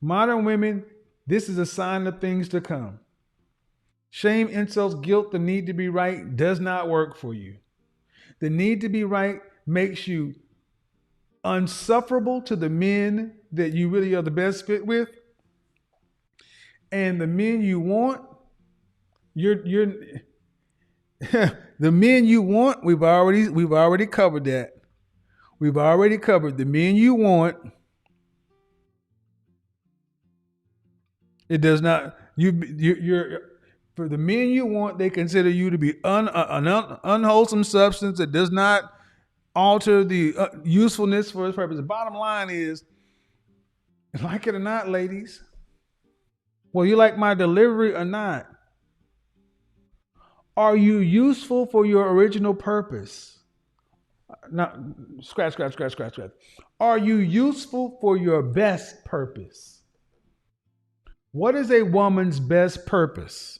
Modern women, this is a sign of things to come. Shame, insults, guilt, the need to be right does not work for you. The need to be right makes you unsufferable to the men that you really are the best fit with. And the men you want, the men you want, we've already covered that. We've already covered the men you want. It does not, you're for the men you want, they consider you to be an unwholesome substance that does not alter the usefulness for its purpose. The bottom line is, like it or not, ladies, well, you like my delivery or not? Are you useful for your original purpose? Now, scratch. Are you useful for your best purpose? What is a woman's best purpose?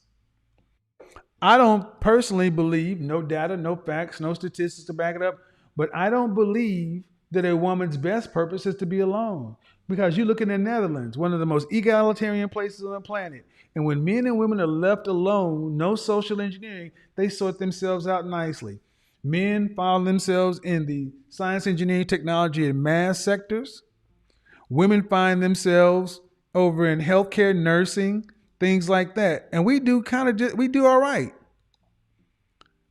I don't personally believe, no data, no facts, no statistics to back it up, but I don't believe that a woman's best purpose is to be alone. Because you look in the Netherlands, one of the most egalitarian places on the planet. And when men and women are left alone, no social engineering, they sort themselves out nicely. Men find themselves in the science, engineering, technology, and math sectors. Women find themselves over in healthcare, nursing, things like that. And we do all right.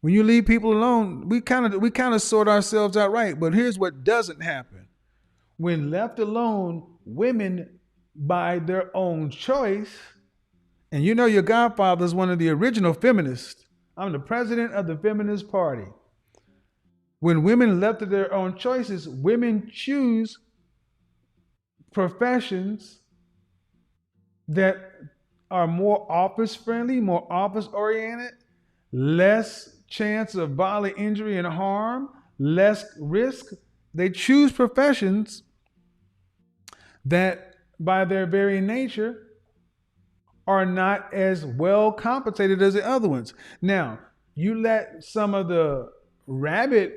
When you leave people alone, we kind of sort ourselves out right. But here's what doesn't happen. When left alone, women, by their own choice, and you know your godfather is one of the original feminists. I'm the president of the feminist party. When women left to their own choices, women choose professions that are more office friendly, more office oriented, less chance of bodily injury and harm, less risk. They choose professions that by their very nature are not as well compensated as the other ones. Now, you let some of the rabid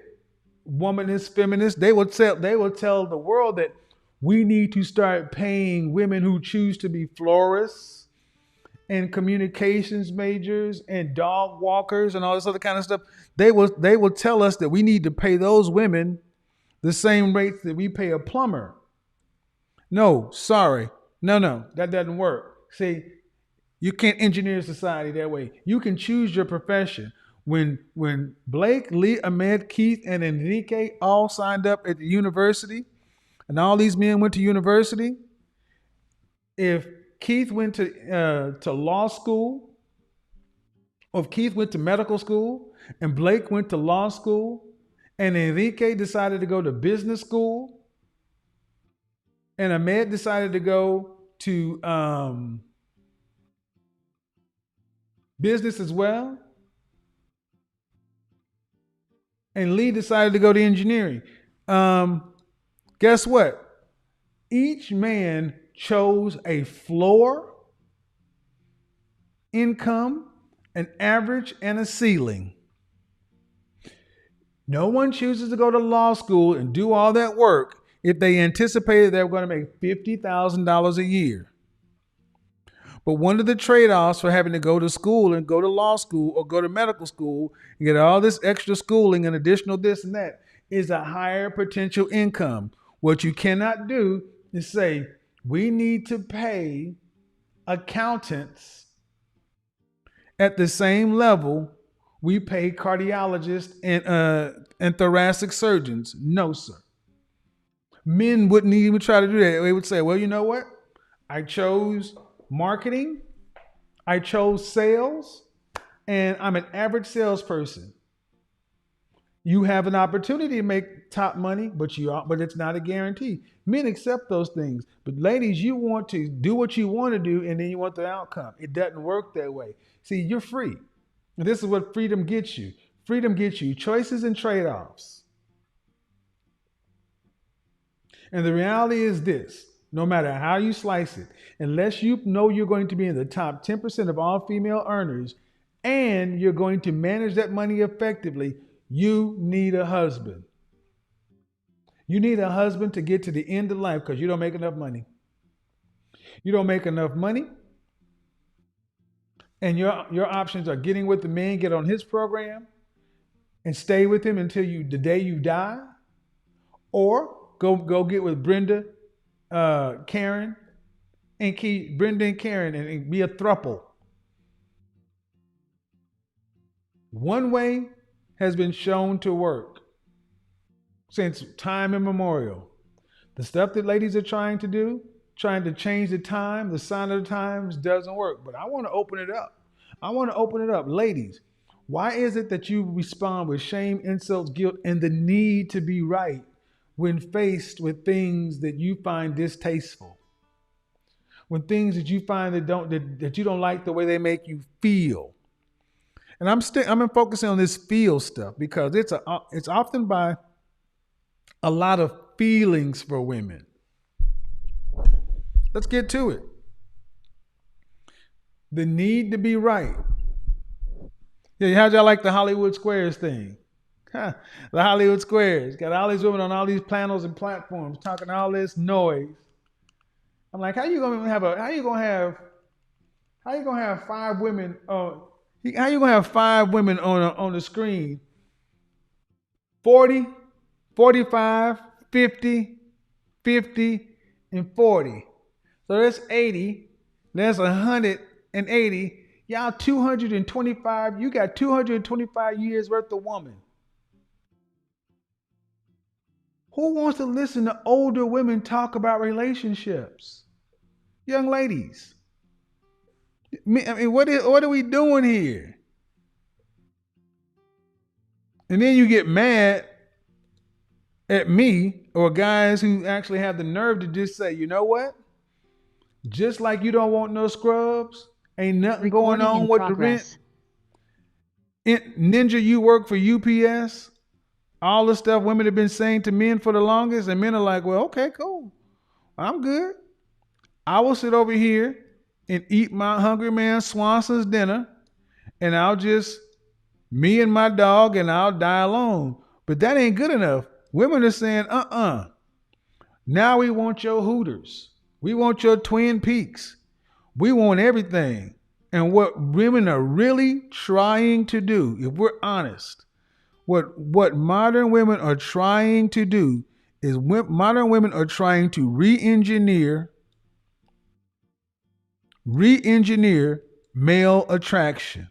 womanist feminists, they will tell the world that we need to start paying women who choose to be florists and communications majors and dog walkers and all this other kind of stuff. They will tell us that we need to pay those women the same rates that we pay a plumber. No, sorry. No, that doesn't work. See, you can't engineer society that way. You can choose your profession. When Blake, Lee, Ahmed, Keith, and Enrique all signed up at the university, and all these men went to university, if Keith went to law school, or if Keith went to medical school, and Blake went to law school, and Enrique decided to go to business school, and Ahmed decided to go to business as well, and Lee decided to go to engineering. Guess what? Each man chose a floor income, an average, and a ceiling. No one chooses to go to law school and do all that work if they anticipated they were going to make $50,000 a year. But one of the trade-offs for having to go to school and go to law school or go to medical school and get all this extra schooling and additional this and that is a higher potential income. What you cannot do is say, we need to pay accountants at the same level we pay cardiologists and thoracic surgeons. No, sir. Men wouldn't even try to do that. They would say, well, you know what? I chose marketing. I chose sales. And I'm an average salesperson. You have an opportunity to make top money, but it's not a guarantee. Men accept those things. But ladies, you want to do what you want to do, and then you want the outcome. It doesn't work that way. See, you're free. And this is what freedom gets you. Freedom gets you choices and trade-offs. And the reality is this: no matter how you slice it, unless you know you're going to be in the top 10% of all female earners, and you're going to manage that money effectively, you need a husband. You need a husband to get to the end of life because you don't make enough money. You don't make enough money. And your options are getting with the man, get on his program, and stay with him until the day you die. Or go get with Brenda, Karen, and keep Brenda and Karen and be a throuple. One way has been shown to work since time immemorial. The stuff that ladies are trying to do, trying to change the time, the sign of the times, doesn't work. But I want to open it up. Ladies, why is it that you respond with shame, insults, guilt, and the need to be right when faced with things that you find distasteful? When things that you find that you don't like the way they make you feel? And I'm focusing on this feel stuff because it's often by a lot of feelings for women. Let's get to it. The need to be right. Yeah, how'd y'all like the Hollywood Squares thing? The Hollywood Squares got all these women on all these panels and platforms talking all this noise. I'm like, how you gonna have 5 women? How you gonna have 5 women on the screen? 40, 45, 50, 50, and 40. So that's 80. That's 180. Y'all 225. You got 225 years worth of woman. Who wants to listen to older women talk about relationships? Young ladies. I mean, what are we doing here? And then you get mad at me or guys who actually have the nerve to just say, you know what? Just like you don't want no scrubs, ain't nothing going on with the rent. Ninja, you work for UPS. All the stuff women have been saying to men for the longest, and men are like, well, okay, cool. I'm good. I will sit over here and eat my hungry man Swanson's dinner, and me and my dog, and I'll die alone. But that ain't good enough. Women are saying, now we want your Hooters. We want your Twin Peaks. We want everything. And what women are really trying to do, if we're honest, what modern women are trying to do is modern women are trying to re-engineer male attraction.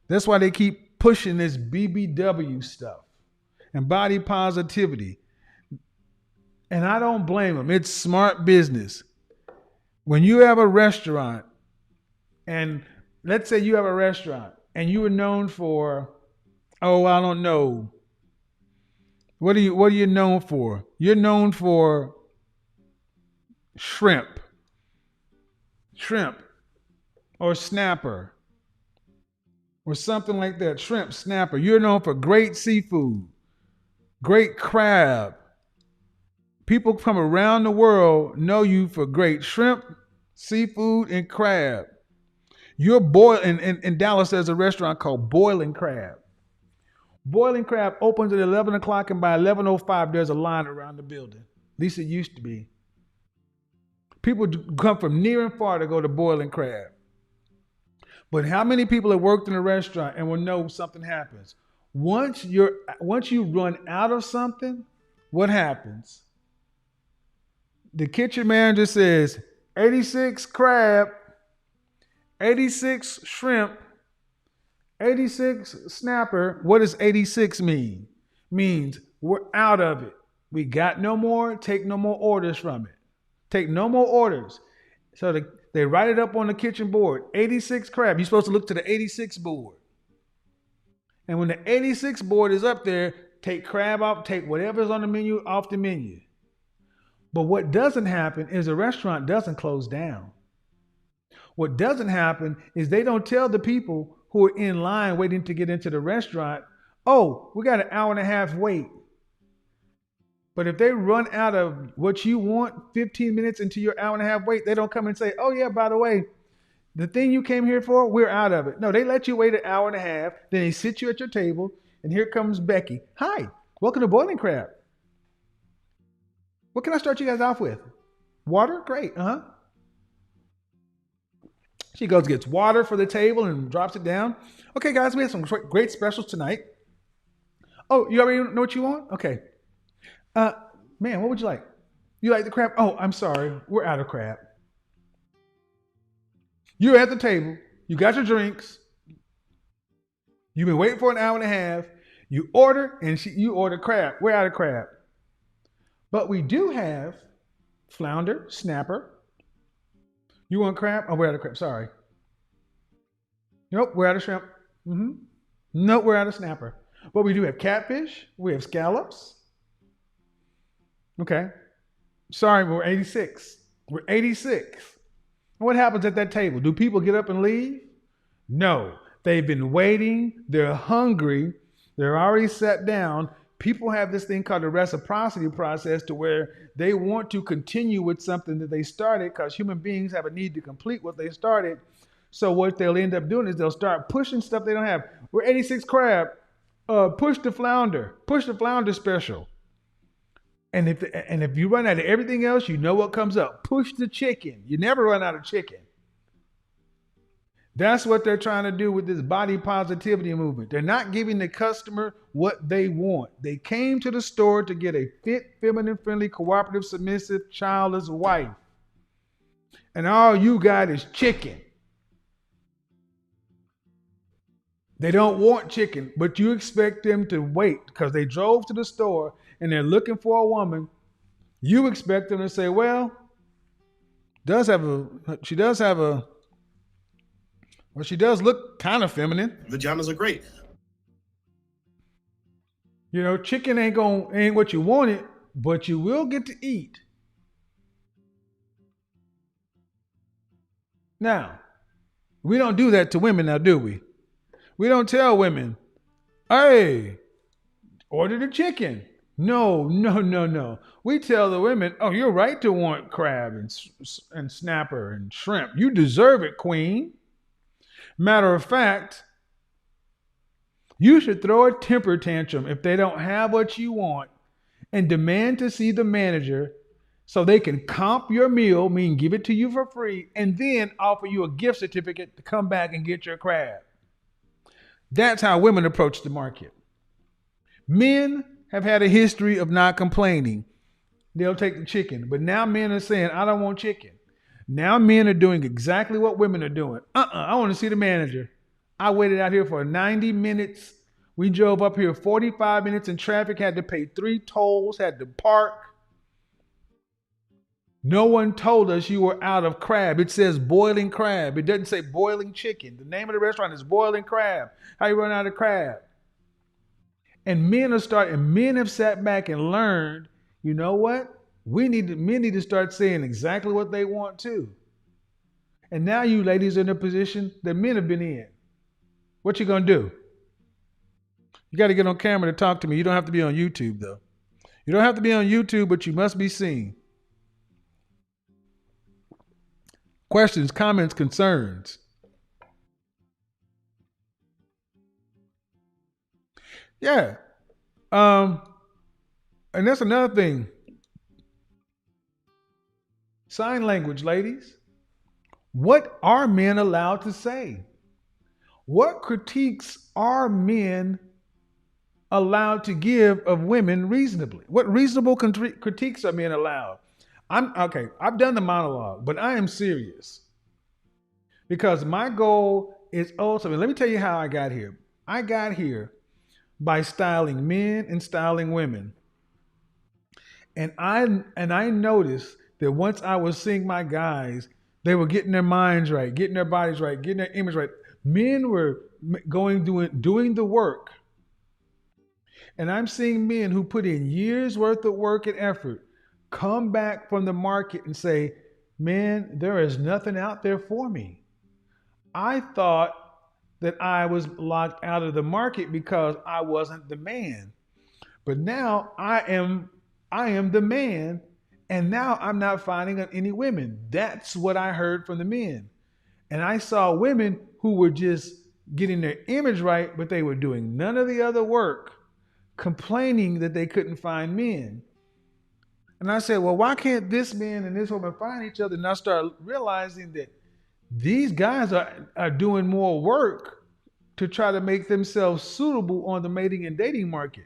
That's why they keep pushing this BBW stuff and body positivity. And I don't blame them. It's smart business. When you have a restaurant, and let's say you have a restaurant and you were known for, I don't know. What are you known for? You're known for shrimp or snapper or something like that. Shrimp, snapper. You're known for great seafood, great crab. People from around the world know you for great shrimp, seafood, and crab. You're in Dallas, there's a restaurant called Boiling Crab. Boiling Crab opens at 11 o'clock, and by 11:05, there's a line around the building. At least it used to be. People come from near and far to go to Boiling Crab. But how many people have worked in a restaurant and will know something happens? Once you run out of something, what happens? The kitchen manager says, 86 crab, 86 shrimp, 86 snapper. What does 86 mean? Means we're out of it. We got no more. Take no more orders from it. Take no more orders. So they write it up on the kitchen board. 86 crab. You're supposed to look to the 86 board. And when the 86 board is up there, take crab off, take whatever's on the menu off the menu. But what doesn't happen is the restaurant doesn't close down. What doesn't happen is they don't tell the people who are in line waiting to get into the restaurant, oh, we got an hour and a half wait. But if they run out of what you want 15 minutes into your hour and a half wait, they don't come and say, oh yeah, by the way, the thing you came here for, we're out of it. No, they let you wait an hour and a half. Then they sit you at your table. And here comes Becky. Hi, welcome to Boiling Crab. What can I start you guys off with? Water? Great. She goes, gets water for the table and drops it down. Okay, guys, we have some great specials tonight. Oh, you already know what you want? Okay. Man, what would you like? You like the crab? Oh, I'm sorry. We're out of crab. You're at the table. You got your drinks. You've been waiting for an hour and a half. You order, and you order crab. We're out of crab. But we do have flounder, snapper. You want crab? Oh, we're out of crab. Sorry. Nope, we're out of shrimp. Nope, we're out of snapper. But we do have catfish. We have scallops. Okay. Sorry, we're 86. We're 86. What happens at that table? Do people get up and leave? No. They've been waiting. They're hungry. They're already sat down. People have this thing called the reciprocity process to where they want to continue with something that they started because human beings have a need to complete what they started. So what they'll end up doing is they'll start pushing stuff they don't have. We're 86 crab. Push the flounder. Push the flounder special. And if you run out of everything else, you know what comes up. Push the chicken. You never run out of chicken. That's what they're trying to do with this body positivity movement. They're not giving the customer what they want. They came to the store to get a fit, feminine, friendly, cooperative, submissive, childless wife. And all you got is chicken. They don't want chicken, but you expect them to wait because they drove to the store and they're looking for a woman. You expect them to say, well, she does look kind of feminine. Vaginas are great. You know, chicken ain't what you wanted, but you will get to eat. Now, we don't do that to women now, do we? We don't tell women, hey, order the chicken. No. We tell the women, oh, you're right to want crab and snapper and shrimp. You deserve it, queen. Matter of fact, you should throw a temper tantrum if they don't have what you want and demand to see the manager so they can comp your meal, mean give it to you for free, and then offer you a gift certificate to come back and get your crab. That's how women approach the market. Men have had a history of not complaining. They'll take the chicken. But now men are saying, I don't want chicken. Now men are doing exactly what women are doing. I want to see the manager. I waited out here for 90 minutes. We drove up here 45 minutes in traffic, had to pay 3 tolls, had to park. No one told us you were out of crab. It says boiling crab. It doesn't say boiling chicken. The name of the restaurant is Boiling Crab. How you run out of crab? And men have sat back and learned, you know what? Men need to start saying exactly what they want too. And now you ladies are in a position that men have been in. What you gonna do? You got to get on camera to talk to me. You don't have to be on YouTube though. You don't have to be on YouTube, but you must be seen. Questions, comments, concerns. Yeah. And that's another thing. Sign language, ladies. What are men allowed to say? What critiques are men allowed to give of women reasonably? What reasonable critiques are men allowed? I've done the monologue, but I am serious. Because my goal is ultimately, let me tell you how I got here. I got here by styling men and styling women. And I noticed that once I was seeing my guys, they were getting their minds right, getting their bodies right, getting their image right. Men were doing the work. And I'm seeing men who put in years worth of work and effort come back from the market and say, man, there is nothing out there for me. I thought that I was locked out of the market because I wasn't the man. But now I am the man, and now I'm not finding any women. That's what I heard from the men. And I saw women who were just getting their image right, but they were doing none of the other work, complaining that they couldn't find men. And I said, well, why can't this man and this woman find each other? And I started realizing that these guys are doing more work to try to make themselves suitable on the mating and dating market.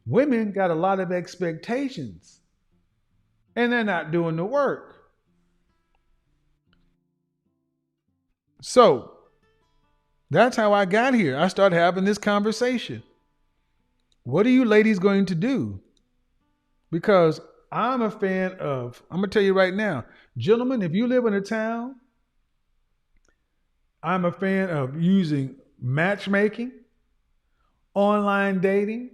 Women got a lot of expectations, and they're not doing the work. So that's how I got here. I started having this conversation. What are you ladies going to do? Because I'm a fan of, I'm going to tell you right now, gentlemen, if you live in a town, I'm a fan of using matchmaking, online dating,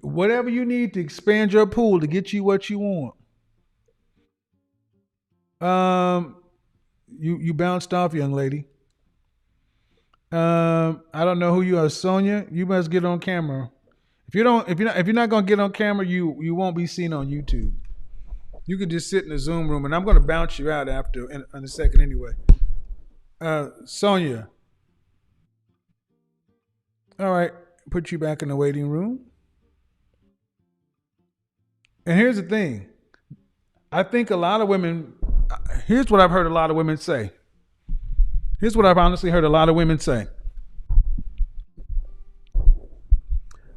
whatever you need to expand your pool to get you what you want. You bounced off, young lady. I don't know who you are, Sonia. You must get on camera. If you're not gonna get on camera, you won't be seen on YouTube. You can just sit in the Zoom room, and I'm gonna bounce you out after in a second anyway. Sonia. All right, put you back in the waiting room. And here's the thing. I think a lot of women, here's what I've heard a lot of women say. Here's what I've honestly heard a lot of women say.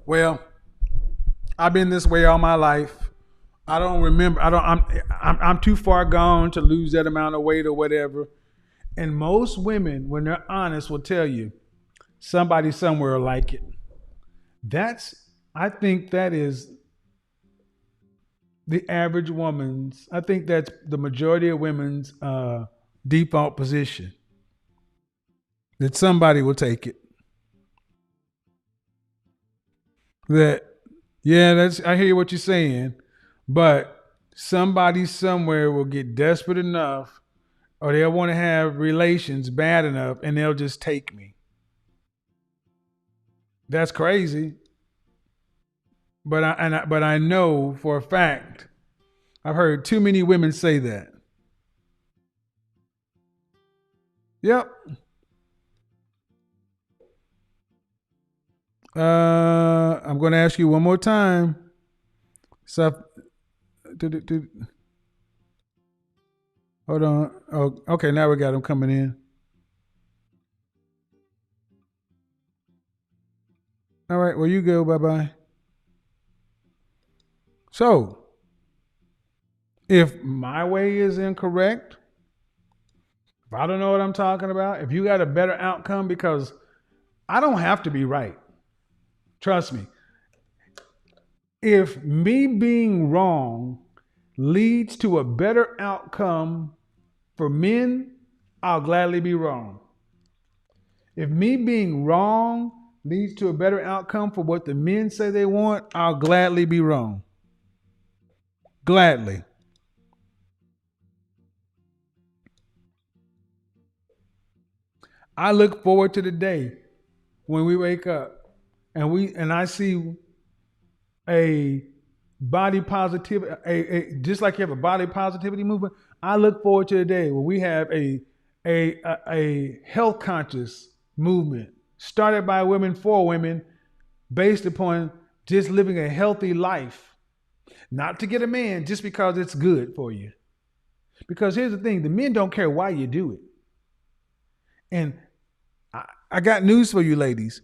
Well, I've been this way all my life. I don't remember. I'm too far gone to lose that amount of weight or whatever. And most women, when they're honest, will tell you somebody somewhere will like it. I think that is the average woman's, I think that's the majority of women's default position. That somebody will take it. I hear what you're saying, but somebody somewhere will get desperate enough, or they'll want to have relations bad enough, and they'll just take me. That's crazy. But I know for a fact, I've heard too many women say that. Yep. I'm going to ask you one more time. So, hold on. Oh, okay. Now we got them coming in. All right. Well, you go. Bye-bye. So, if my way is incorrect, if I don't know what I'm talking about, if you got a better outcome, because I don't have to be right. Trust me. If me being wrong leads to a better outcome for men, I'll gladly be wrong. If me being wrong leads to a better outcome for what the men say they want, I'll gladly be wrong. Gladly. I look forward to the day when we wake up and I see a body positivity, just like you have a body positivity movement. I look forward to the day when we have a health conscious movement started by women for women, based upon just living a healthy life. Not to get a man just because it's good for you. Because here's the thing, the men don't care why you do it. And I got news for you ladies.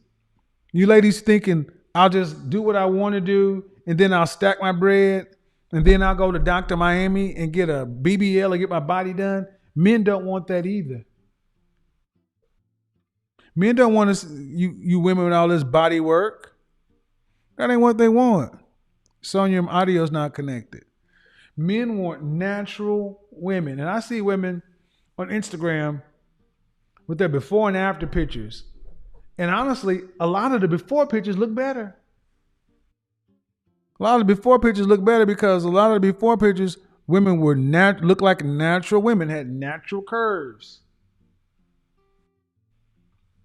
You ladies thinking, I'll just do what I want to do, and then I'll stack my bread, and then I'll go to Dr. Miami and get a BBL or get my body done. Men don't want that either. Men don't want you women with all this body work. That ain't what they want. Sonia, audio's not connected. Men want natural women. And I see women on Instagram with their before and after pictures. And honestly, a lot of the before pictures look better. A lot of the before pictures look better because a lot of the before pictures, women were look like natural women, had natural curves.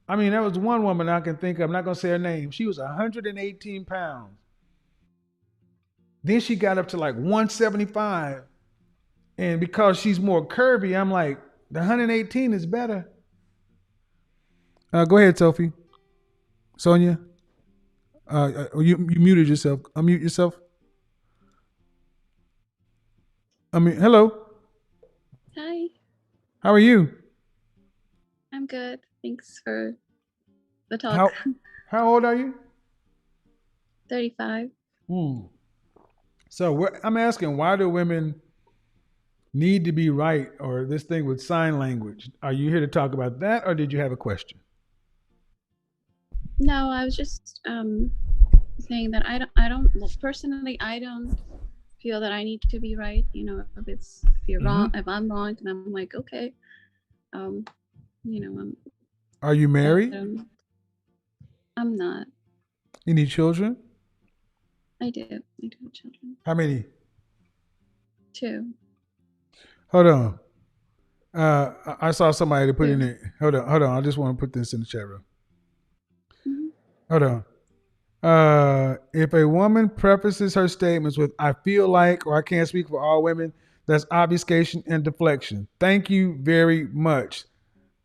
I mean, there was one woman I can think of, I'm not going to say her name. She was 118 pounds. Then she got up to like 175. And because she's more curvy, I'm like, the 118 is better. Go ahead, Sophie. Sonia. You muted yourself. Unmute yourself. Hello. Hi. How are you? I'm good. Thanks for the talk. How old are you? 35. So I'm asking, why do women need to be right, or this thing with sign language? Are you here to talk about that, or did you have a question? No, I was just saying that personally, I don't feel that I need to be right. You know, if you're wrong, if I'm wrong, then I'm like, okay. Are you married? I'm not. You need children? I do. I do have children. How many? 2. Hold on. I saw somebody to put in it. Hold on. I just want to put this in the chat room. Hold on. If a woman prefaces her statements with "I feel like" or "I can't speak for all women," that's obfuscation and deflection. Thank you very much.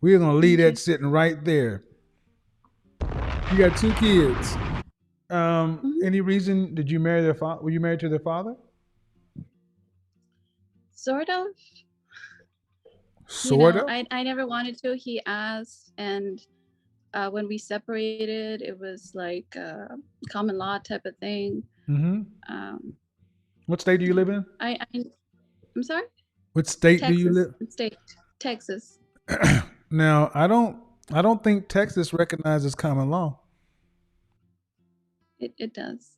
We're gonna leave that sitting right there. You got 2 kids. Any reason did you marry their father? Were you married to their father? Sort of. Sort of. I never wanted to. He asked, and when we separated, it was like common law type of thing. What state do you live in? I'm sorry? What state Texas. do you live? Texas. Now, I don't think Texas recognizes common law. It does.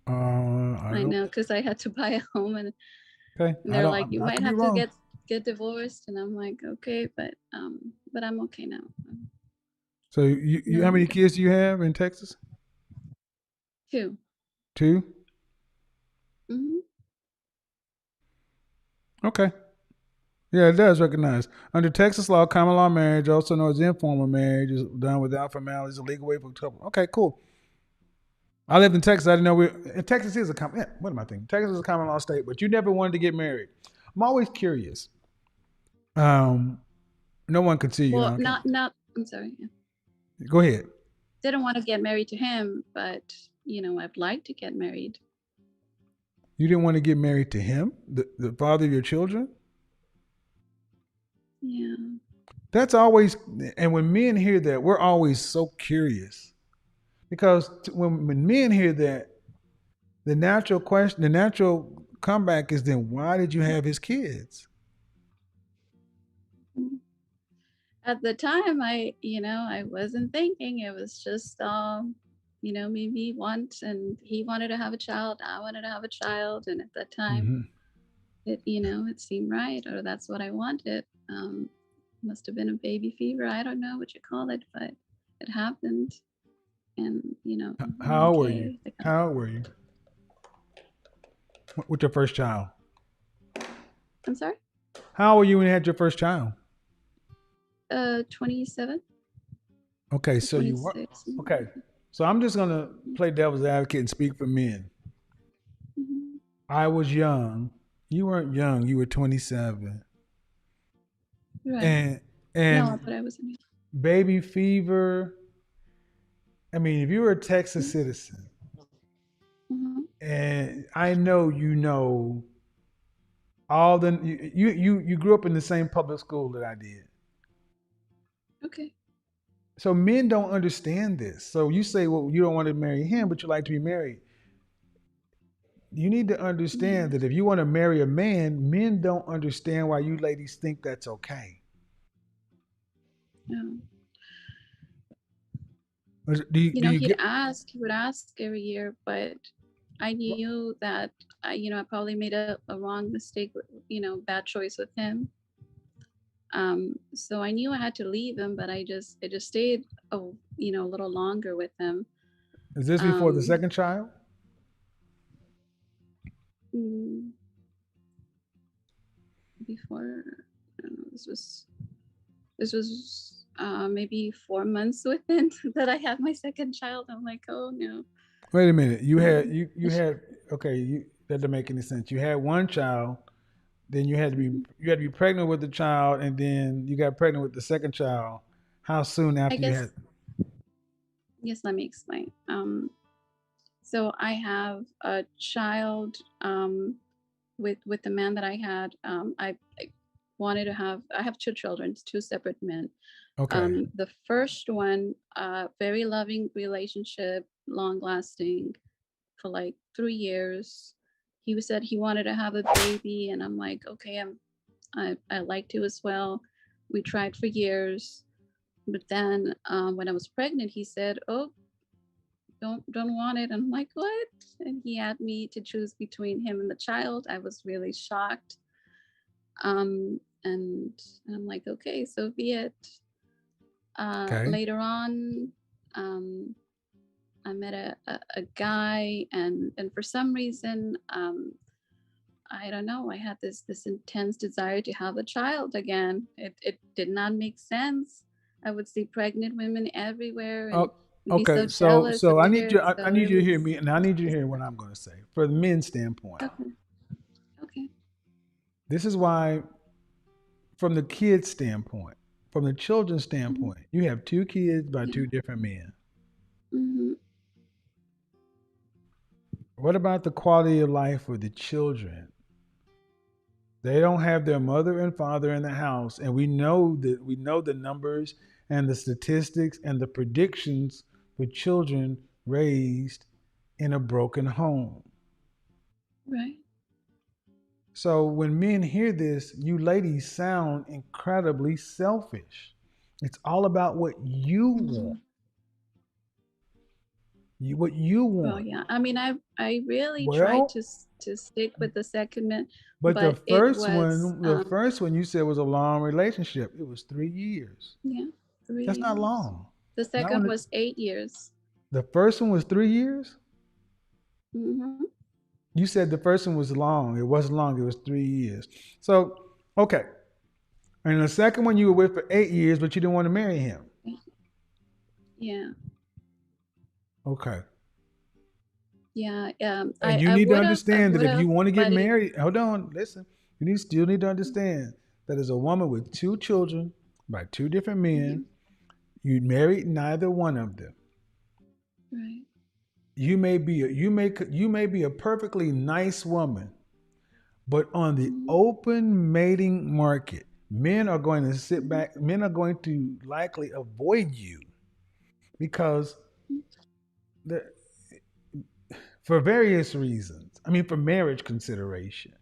I know, because I had to buy a home, and they're like, you might have to get divorced, and I'm like, okay, but I'm okay now. So you how many kids do you have in Texas? 2. 2? Okay. Yeah, it does recognize. Under Texas law, common law marriage, also known as informal marriage, is done without formalities, a legal way for couple. Okay, cool. I lived in Texas. I didn't know Texas is a common. Yeah, what am I thinking? Texas is a common law state, but you never wanted to get married. I'm always curious. No one could see you. Well, not. I'm sorry. Yeah. Go ahead. Didn't want to get married to him, but I'd like to get married. You didn't want to get married to him, the father of your children? Yeah. That's always, and when men hear that, we're always so curious. Because when men hear that, the natural comeback is then, why did you have his kids? At the time, I wasn't thinking. It was just, maybe once, and he wanted to have a child. I wanted to have a child. And at that time, it seemed right, or that's what I wanted. Must have been a baby fever. I don't know what you call it, but it happened. And, How old were you? How old were you? With your first child? I'm sorry? How old were you when you had your first child? 27. Okay, so you were. Okay, so I'm just going to play devil's advocate and speak for men. I was young. You weren't young. You were 27. Right. And no, but I wasn't. Baby fever. I mean, if you were a Texas citizen, and I know all the you grew up in the same public school that I did. Okay. So men don't understand this. So you say, well, you don't want to marry him, but you like to be married. You need to understand that if you want to marry a man, men don't understand why you ladies think that's okay. No. You know, he would ask every year, but I knew that, you know, I probably made a wrong mistake, you know, bad choice with him. So I knew I had to leave him, but I just stayed, you know, a little longer with him. Is this before the second child? Before, I don't know, this was maybe 4 months within that I had my second child. I'm like, oh no. Wait a minute. You had that doesn't make any sense. You had one child, then you had to be pregnant with the child, and then you got pregnant with the second child. How soon after you had? Yes, let me explain. So I have a child with the man that I had. I wanted to have. I have 2 children, 2 separate men. Okay. The first one, very loving relationship, long lasting, for like 3 years. He said he wanted to have a baby, and I'm like, okay, I like to as well. We tried for years, but then when I was pregnant, he said, oh, don't want it. And I'm like, what? And he had me to choose between him and the child. I was really shocked. And I'm like, okay, so be it. Later on, I met a guy, and for some reason, I don't know, I had this intense desire to have a child again. It did not make sense. I would see pregnant women everywhere. And okay, so I need you. I need you to hear me, and I need you to hear what I'm going to say for the men's standpoint. Okay. This is why, from the kid's standpoint, from the children's standpoint, you have 2 kids by 2 different men. Mm-hmm. What about the quality of life for the children? They don't have their mother and father in the house, and we know the numbers and the statistics and the predictions for children raised in a broken home. Right. So when men hear this, you ladies sound incredibly selfish. It's all about what you want. What you want. Well, yeah. I mean, I really tried to stick with the second man, but the first one you said was a long relationship. It was 3 years. Yeah, 3 years. That's not long. The second was 8 years. The first one was 3 years? Mm-hmm. You said the first one was long. It wasn't long. It was 3 years. So, okay. And the second one you were with for 8 years, but you didn't want to marry him. Yeah. Okay. Yeah. And you need to understand that if you want to get married, hold on, listen. You still need to understand that as a woman with 2 children by 2 different men, you married neither one of them. Right. You may be a perfectly nice woman, but on the open mating market, men are going to sit back. Men are going to likely avoid you because for various reasons. I mean, for marriage consideration.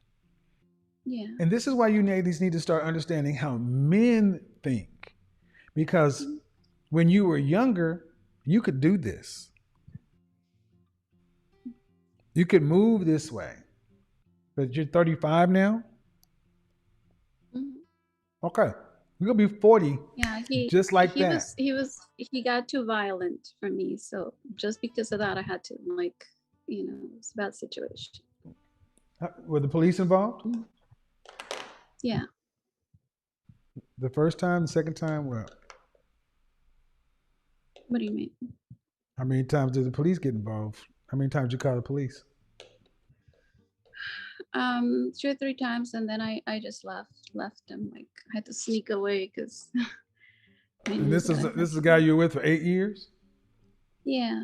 Yeah. And this is why you ladies need to start understanding how men think, because when you were younger, you could do this. You could move this way, but you're 35 now. Okay, you're gonna be 40. Yeah, just like that. He got too violent for me, so just because of that, I had to it's a bad situation. Were the police involved? Yeah. The first time, the second time, what? What do you mean? How many times did the police get involved? How many times did you call the police? 2 or 3 times, and then I just left him. Like, I had to sneak away because. And this is a guy you were with for 8 years? Yeah.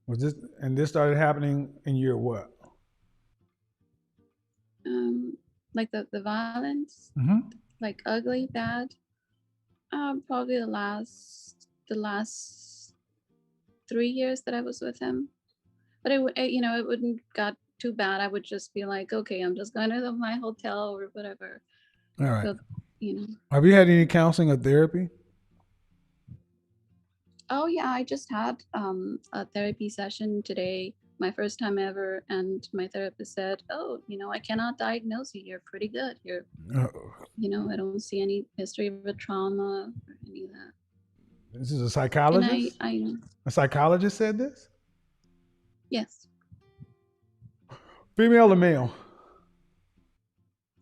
This started happening in year what? Like the violence, like ugly, bad. Probably the last 3 years that I was with him, but it wouldn't got too bad. I would just be like, okay, I'm just going to my hotel or whatever. All right. So, Have you had any counseling or therapy? Oh yeah, I just had a therapy session today, my first time ever, and my therapist said, "Oh, I cannot diagnose you. You're pretty good. I don't see any history of a trauma or any of that." This is a And psychologist? I A psychologist said this? yes, Female or male?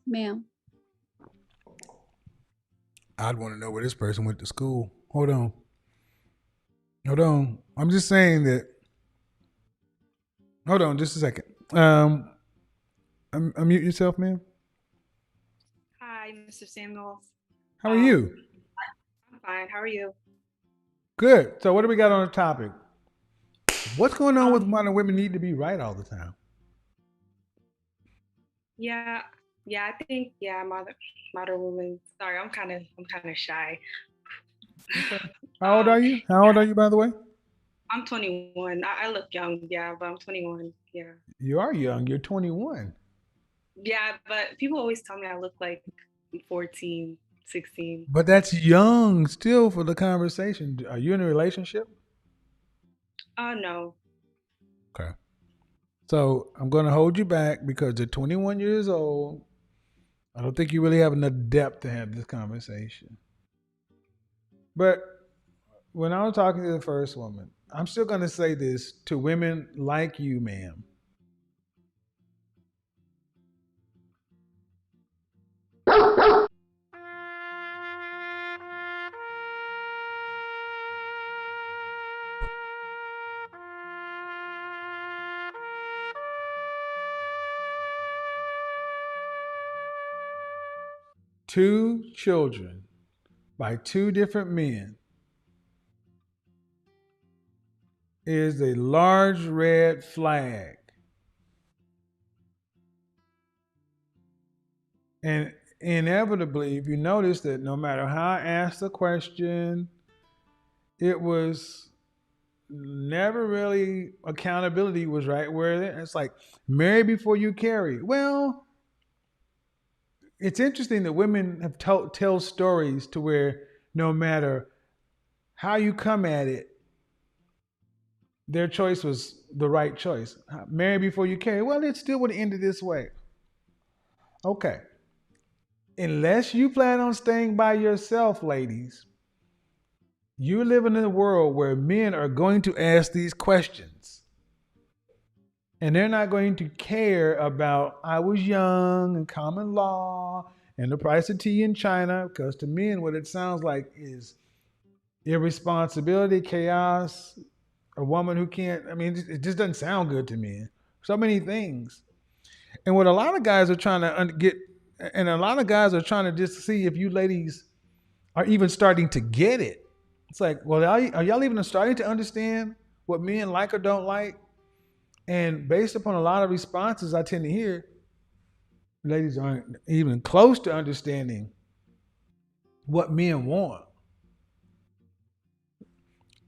ma'am. I'd want to know where this person went to school. Hold on. I'm just saying that. Hold on, just a second. Unmute yourself, ma'am. Hi, Mr. Samuels. How are you? I'm fine. How are you? Good. So what do we got on the topic? What's going on with why women need to be right all the time? Yeah, I think modern women. Sorry, I'm kind of shy. How old are you? How old are you, by the way? I'm 21. I look young, yeah, but I'm 21. Yeah. You are young. You're 21. Yeah, but people always tell me I look like 14, 16. But that's young still for the conversation. Are you in a relationship? No. Okay. So I'm going to hold you back because you're 21 years old. I don't think you really have enough depth to have this conversation. But when I was talking to the first woman, I'm still going to say this to women like you, ma'am. Two children by two different men is a large red flag. And inevitably, if you notice that no matter how I asked the question, it was never really, accountability was right where it's like, marry before you carry. Well, it's interesting that women have tell stories to where no matter how you come at it, their choice was the right choice. Marry before you carry. Well, it still would have ended this way. Okay. Unless you plan on staying by yourself, ladies, you're living in a world where men are going to ask these questions. And they're not going to care about, I was young and common law and the price of tea in China, because to men, what it sounds like is irresponsibility, chaos, a woman who can't, it just doesn't sound good to me. So many things. And what a lot of guys are trying to get, and a lot of guys are trying to just see if you ladies are even starting to get it. It's like, well, are y'all even starting to understand what men like or don't like? And based upon a lot of responses I tend to hear, ladies aren't even close to understanding what men want.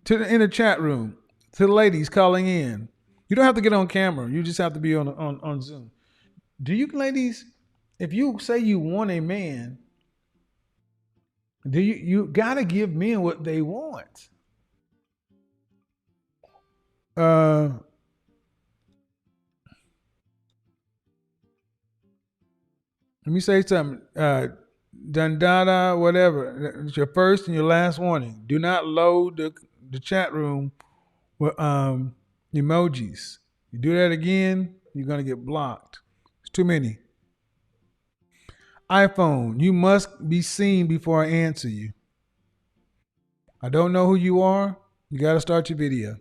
In the chat room, to the ladies calling in, you don't have to get on camera. You just have to be on Zoom. Do you ladies, if you say you want a man, do you gotta give men what they want? Let me say something. Dandada, whatever. It's your first and your last warning. Do not load the chat room with emojis. You do that again, you're gonna get blocked. It's too many. iPhone, you must be seen before I answer you. I don't know who you are. You got to start your video.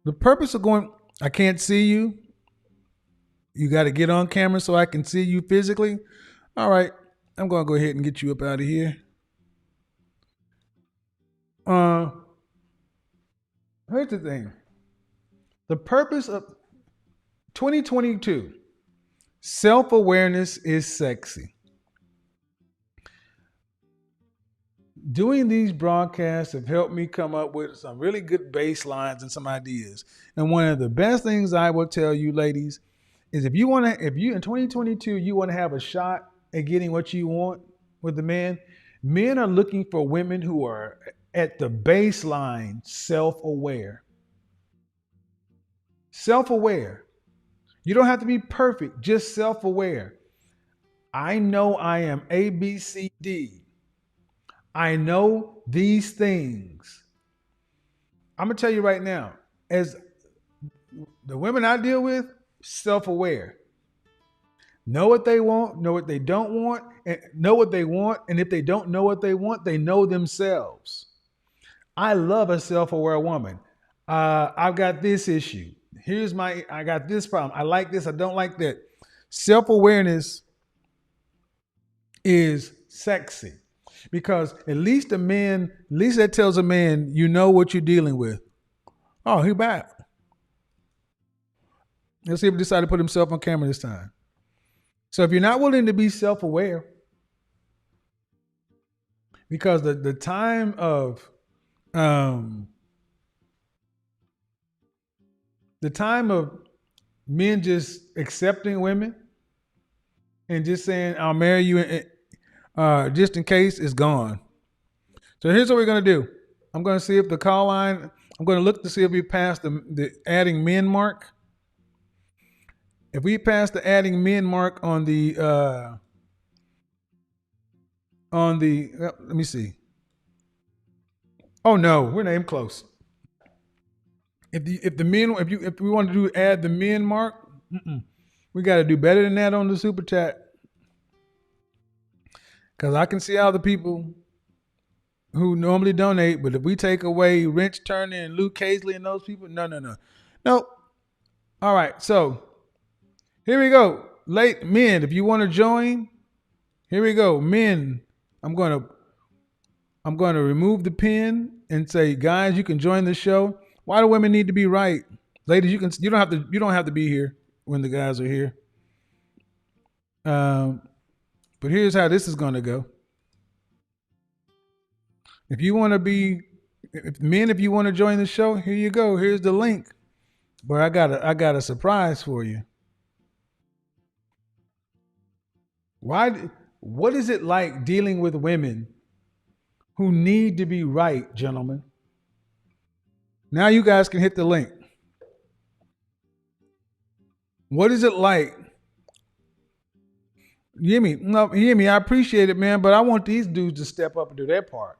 The purpose of going, I can't see you. You got to get on camera so I can see you physically. All right, I'm going to go ahead and get you up out of here. Here's the thing. The purpose of 2022, self-awareness is sexy. Doing these broadcasts have helped me come up with some really good baselines and some ideas. And one of the best things I will tell you, ladies, is if you in 2022, you want to have a shot at getting what you want with the man, Men are looking for women who are at the baseline self-aware. Self-aware. You don't have to be perfect, just self-aware. I know I am A, B, C, D. I know these things. I'm going to tell you right now, as the women I deal with, self-aware. Know what they want, know what they don't want, and know what they want. And if they don't know what they want, they know themselves. I love a self-aware woman. I've got this issue. I got this problem. I like this. I don't like that. Self-awareness is sexy because at least that tells a man, you know what you're dealing with. Oh, he back. Let's see if he decided to put himself on camera this time. So if you're not willing to be self-aware, because the time of men just accepting women and just saying, I'll marry you just in case, is gone. So here's what we're going to do. I'm going to see if the call line, I'm going to look to see if we passed the adding men mark. If we pass the adding men mark on the, let me see. Oh no, we're not even close. If we want to add the men mark, we got to do better than that on the super chat. Because I can see all the people who normally donate, but if we take away Wrench Turner and Luke Casely and those people, no. All right, so here we go. Men, if you want to join, here we go. Men, I'm going to remove the pin and say, guys, you can join the show. Why do women need to be right? Ladies, you don't have to be here when the guys are here. But here's how this is going to go. If you want to join the show, here you go. Here's the link. But I got a surprise for you. What is it like dealing with women who need to be right, gentlemen? Now you guys can hit the link. What is it like? You hear me? No, you hear me? I appreciate it, man, but I want these dudes to step up and do their part.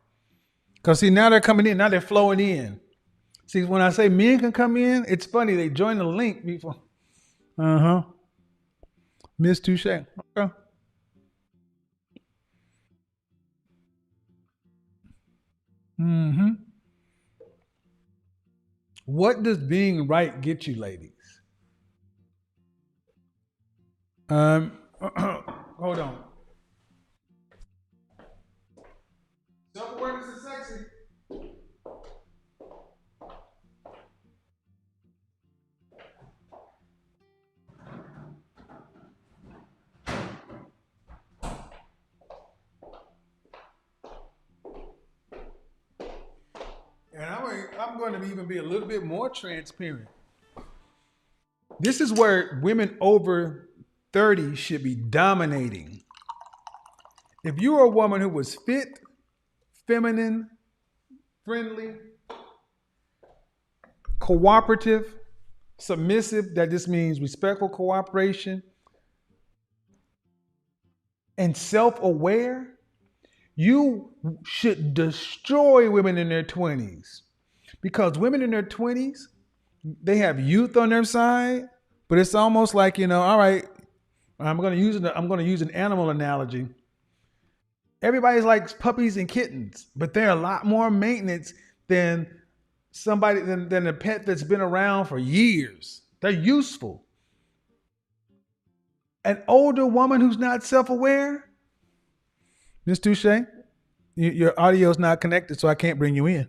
Because see, now they're coming in. Now they're flowing in. See, when I say men can come in, it's funny. They join the link before. Ms Touche. Okay. What does being right get you, ladies? Hold on. Self-awareness is sexy. And I'm going to even be a little bit more transparent. This is where women over 30 should be dominating. If you are a woman who was fit, feminine, friendly, cooperative, submissive, that just means respectful cooperation, and self-aware, you should destroy women in their 20s. Because women in their 20s, they have youth on their side, but it's almost like, all right, I'm going to use an animal analogy. Everybody's like puppies and kittens, but they're a lot more maintenance than a pet that's been around for years. They're useful. An older woman who's not self-aware, Ms. Touche, your audio's not connected, so I can't bring you in.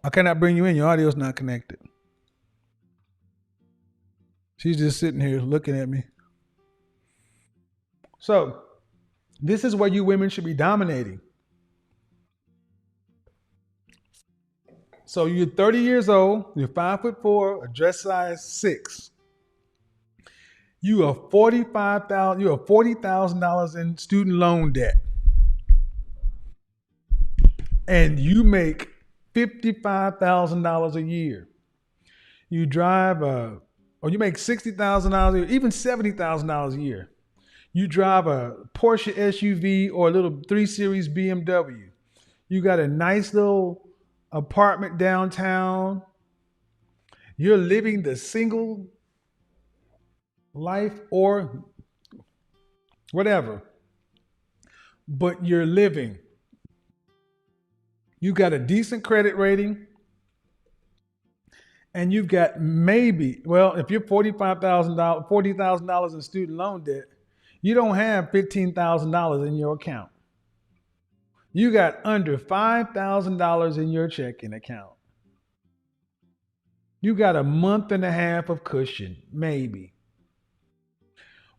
I cannot bring you in. Your audio's not connected. She's just sitting here looking at me. So, this is where you women should be dominating. So you're 30 years old, you're 5'4", a dress size 6. You are $40,000 in student loan debt. and you make $55,000 a year. You drive or you make $60,000 a year, even $70,000 a year. You drive a Porsche SUV or a little 3 Series BMW. You got a nice little apartment downtown. You're living the single life or whatever, but you're living. You got a decent credit rating, and you've got maybe, well, if you're $40,000 in student loan debt, you don't have $15,000 in your account. You got under $5,000 in your checking account. You got a month and a half of cushion, maybe.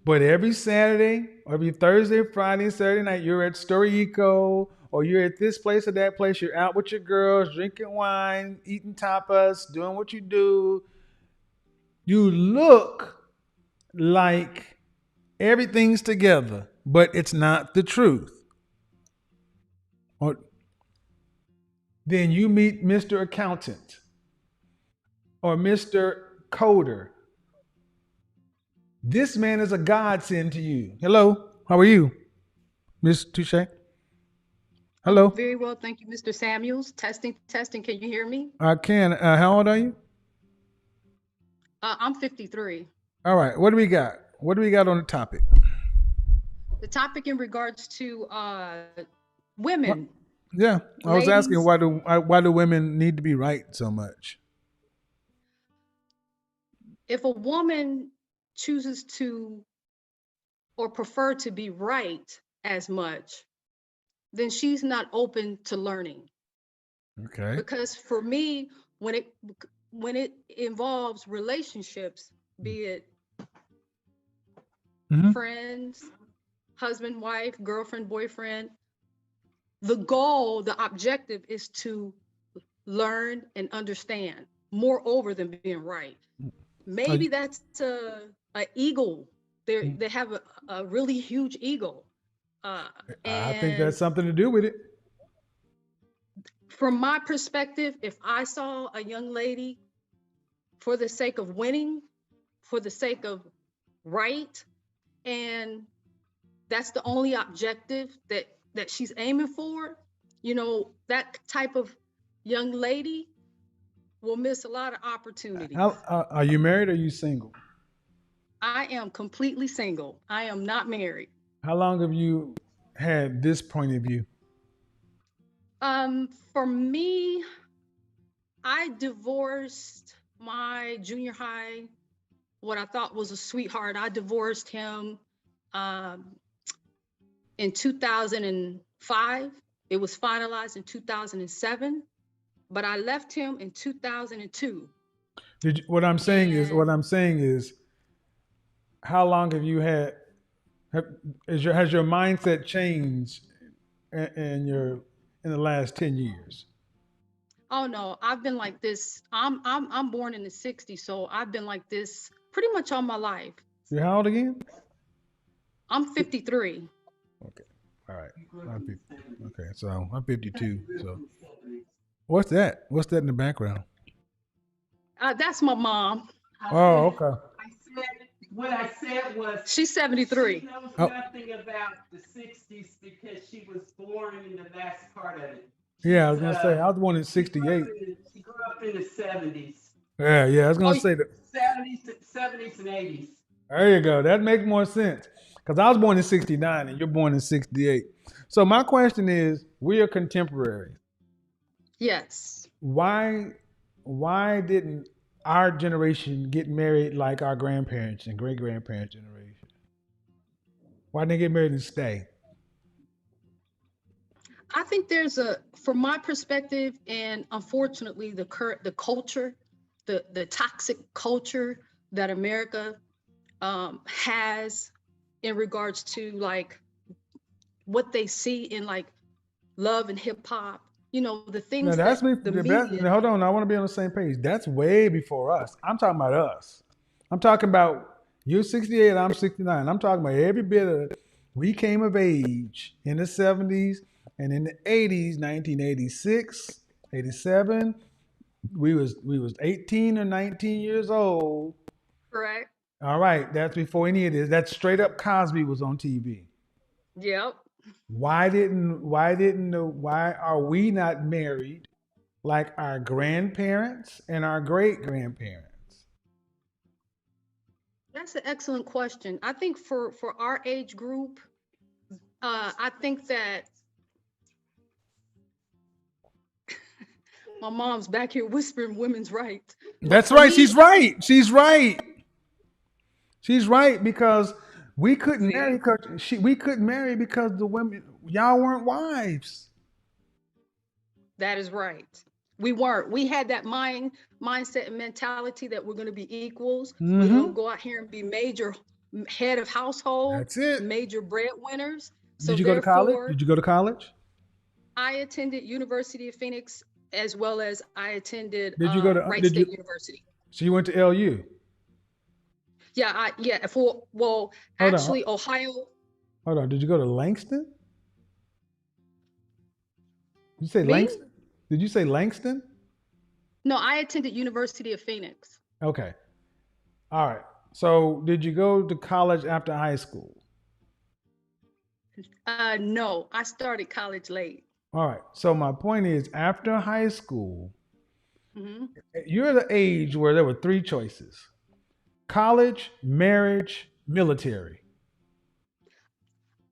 But every Saturday, every Thursday, Friday, Saturday night, you're at Story Eco, or you're at this place or that place. You're out with your girls, drinking wine, eating tapas, doing what you do. You look like everything's together, but it's not the truth. Or then you meet Mr. Accountant or Mr. Coder. This man is a godsend to you. Hello, how are you, Ms. Touche? Hello. Very well, thank you, Mr. Samuels. Testing. Can you hear me? I can. How old are you? I'm 53. All right. What do we got? What do we got on the topic? The topic in regards to women. Yeah, I was asking why do women need to be right so much? If a woman chooses to or prefer to be right as much, then she's not open to learning. Okay. Because for me, when it involves relationships, be it friends, husband, wife, girlfriend, boyfriend, the goal, the objective is to learn and understand, moreover than being right. Maybe that's an ego. They have a really huge ego. I think that's something to do with it. From my perspective, if I saw a young lady for the sake of winning, for the sake of right, and that's the only objective that she's aiming for, that type of young lady will miss a lot of opportunities. Are you married or are you single? I am completely single. I am not married. How long have you had this point of view? For me, I divorced my junior high, what I thought was a sweetheart. I divorced him in 2005. It was finalized in 2007, but I left him in 2002. What I'm saying is, how long have you had? Has your mindset changed in the last 10 years? Oh no, I've been like this. I'm born in the 60s, so I've been like this pretty much all my life. You're how old again? I'm 53. Okay. All right. Okay, so I'm 52. So what's that? What's that in the background? That's my mom. Oh, okay. What I said was she's 73. She knows nothing about the 60s because she was born in the last part of it. Yeah, I was gonna say I was born in '68. She grew up in the 70s. Yeah, I was gonna say that. 70s and 80s. There you go. That makes more sense. Because I was born in '69 and you're born in '68. So my question is, we are contemporaries. Yes. Why didn't our generation get married like our grandparents and great-grandparents' generation? Why didn't they get married and stay? I think from my perspective, and unfortunately the culture, the toxic culture that America has in regards to like what they see in like love and hip hop, the things hold on, I want to be on the same page. That's way before us. I'm talking about us. I'm talking about you're 68, I'm 69. I'm talking about every bit of we came of age in the 70s And in the 80s, 1986, 87, we was 18 or 19 years old. Correct. All right, that's before any of this. That's straight up Cosby was on TV. Yep. Why are we not married like our grandparents and our great grandparents? That's an excellent question. I think for our age group, I think that my mom's back here whispering women's rights. That's right. She's right. She's right. She's right, because we couldn't marry because the women, y'all weren't wives. That is right. We weren't. We had that mindset and mentality that we're going to be equals. We're going to go out here and be major head of household. That's it. Major breadwinners. So Did you go to college? Did you go to college? I attended University of Phoenix, as well as I attended Did you go to Wright State University. So you went to LU? Yeah, Ohio. Hold on. Did you go to Langston? Did you say Langston? Did you say Langston? No, I attended University of Phoenix. Okay. All right. So did you go to college after high school? No, I started college late. All right. So my point is, after high school, you're the age where there were three choices: college, marriage, military.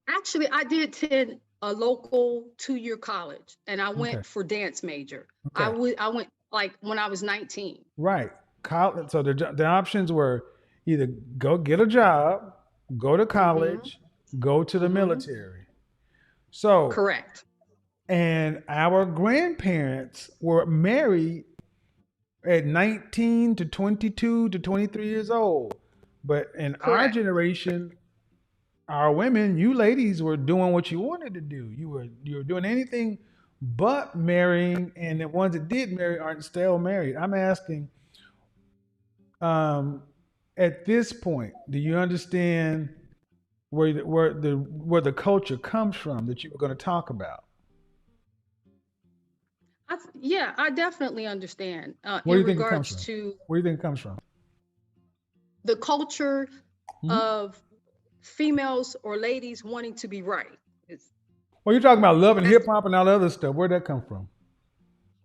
Actually, I did attend a local 2-year college, and I went for dance major. Okay. I went like when I was 19. Right. So the options were either go get a job, go to college, go to the military. So correct. And our grandparents were married at 19 to 22 to 23 years old. But in our generation, our women, you ladies were doing what you wanted to do. You were doing anything but marrying, and the ones that did marry aren't still married. I'm asking, at this point, do you understand where the culture comes from that you were going to talk about? I definitely understand. Where do you think it comes from? Where do you think it comes from? The culture of females or ladies wanting to be right. Well, you're talking about love and hip hop and all the other stuff. Where'd that come from?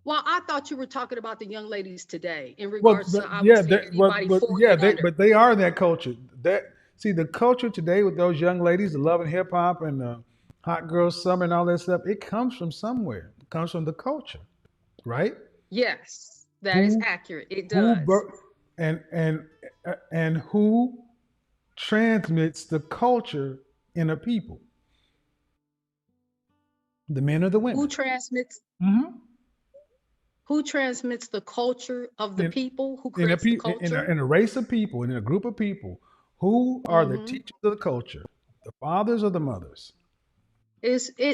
Well, I thought you were talking about the young ladies today in regards to but they are that culture. The culture today with those young ladies, the love and hip hop and the hot girl summer and all that stuff, it comes from somewhere. It comes from the culture, right? Yes, that is accurate. It does. And who transmits the culture in a people? The men or the women? Who transmits the culture of the people? Who creates the culture? In a race of people, in a group of people, who are the teachers of the culture? The fathers or the mothers?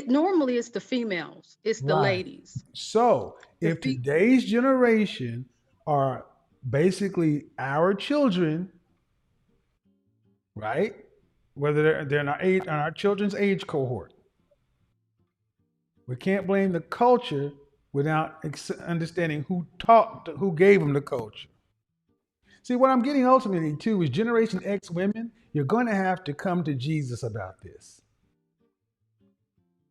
Normally it's the females. It's the ladies. So if today's generation are basically our children, right? Whether they're in our children's age cohort, we can't blame the culture without understanding who gave them the culture. See, what I'm getting ultimately to is Generation X women, you're going to have to come to Jesus about this.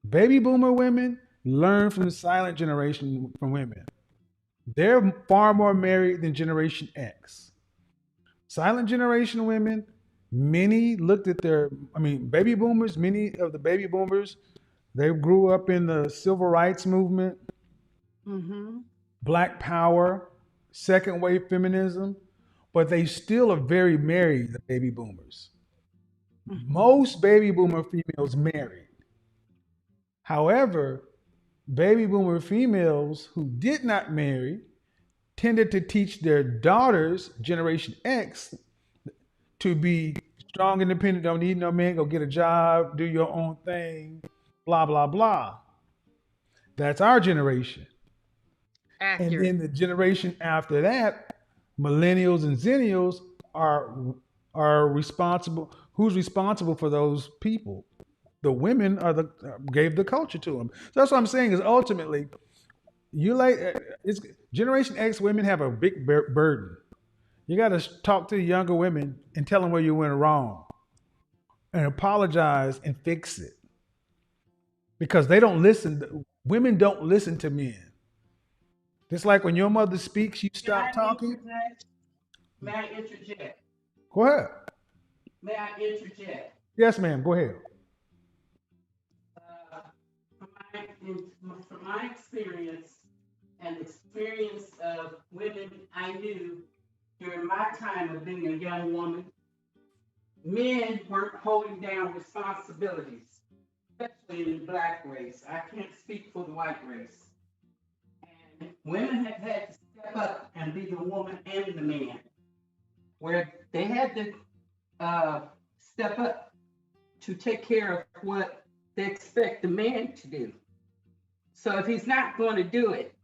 Baby boomer women learn from the silent generation from women. They're far more married than Generation X. Silent generation women, many looked at baby boomers, many of the baby boomers, they grew up in the civil rights movement, Black Power, second wave feminism, but they still are very married, the baby boomers. Most baby boomer females married. However, baby boomer females who did not marry tended to teach their daughters, Generation X, to be strong, independent, don't need no man, go get a job, do your own thing, blah, blah, blah. That's our generation. Accurate. And then the generation after that, millennials and zennials are responsible. Who's responsible for those people? the women gave the culture to them. So that's what I'm saying is ultimately, it's Generation X women have a big burden. You got to talk to the younger women and tell them where you went wrong, and apologize and fix it, because they don't listen. Women don't listen to men. Just like when your mother speaks, you stop talking. May I interject? Go ahead. May I interject? Yes, ma'am. Go ahead. From my experience and experience of women I knew during my time of being a young woman, men weren't holding down responsibilities, especially in the Black race. I can't speak for the white race. And women have had to step up and be the woman and the man, where they had to step up to take care of what they expect the man to do. So if he's not going to do it,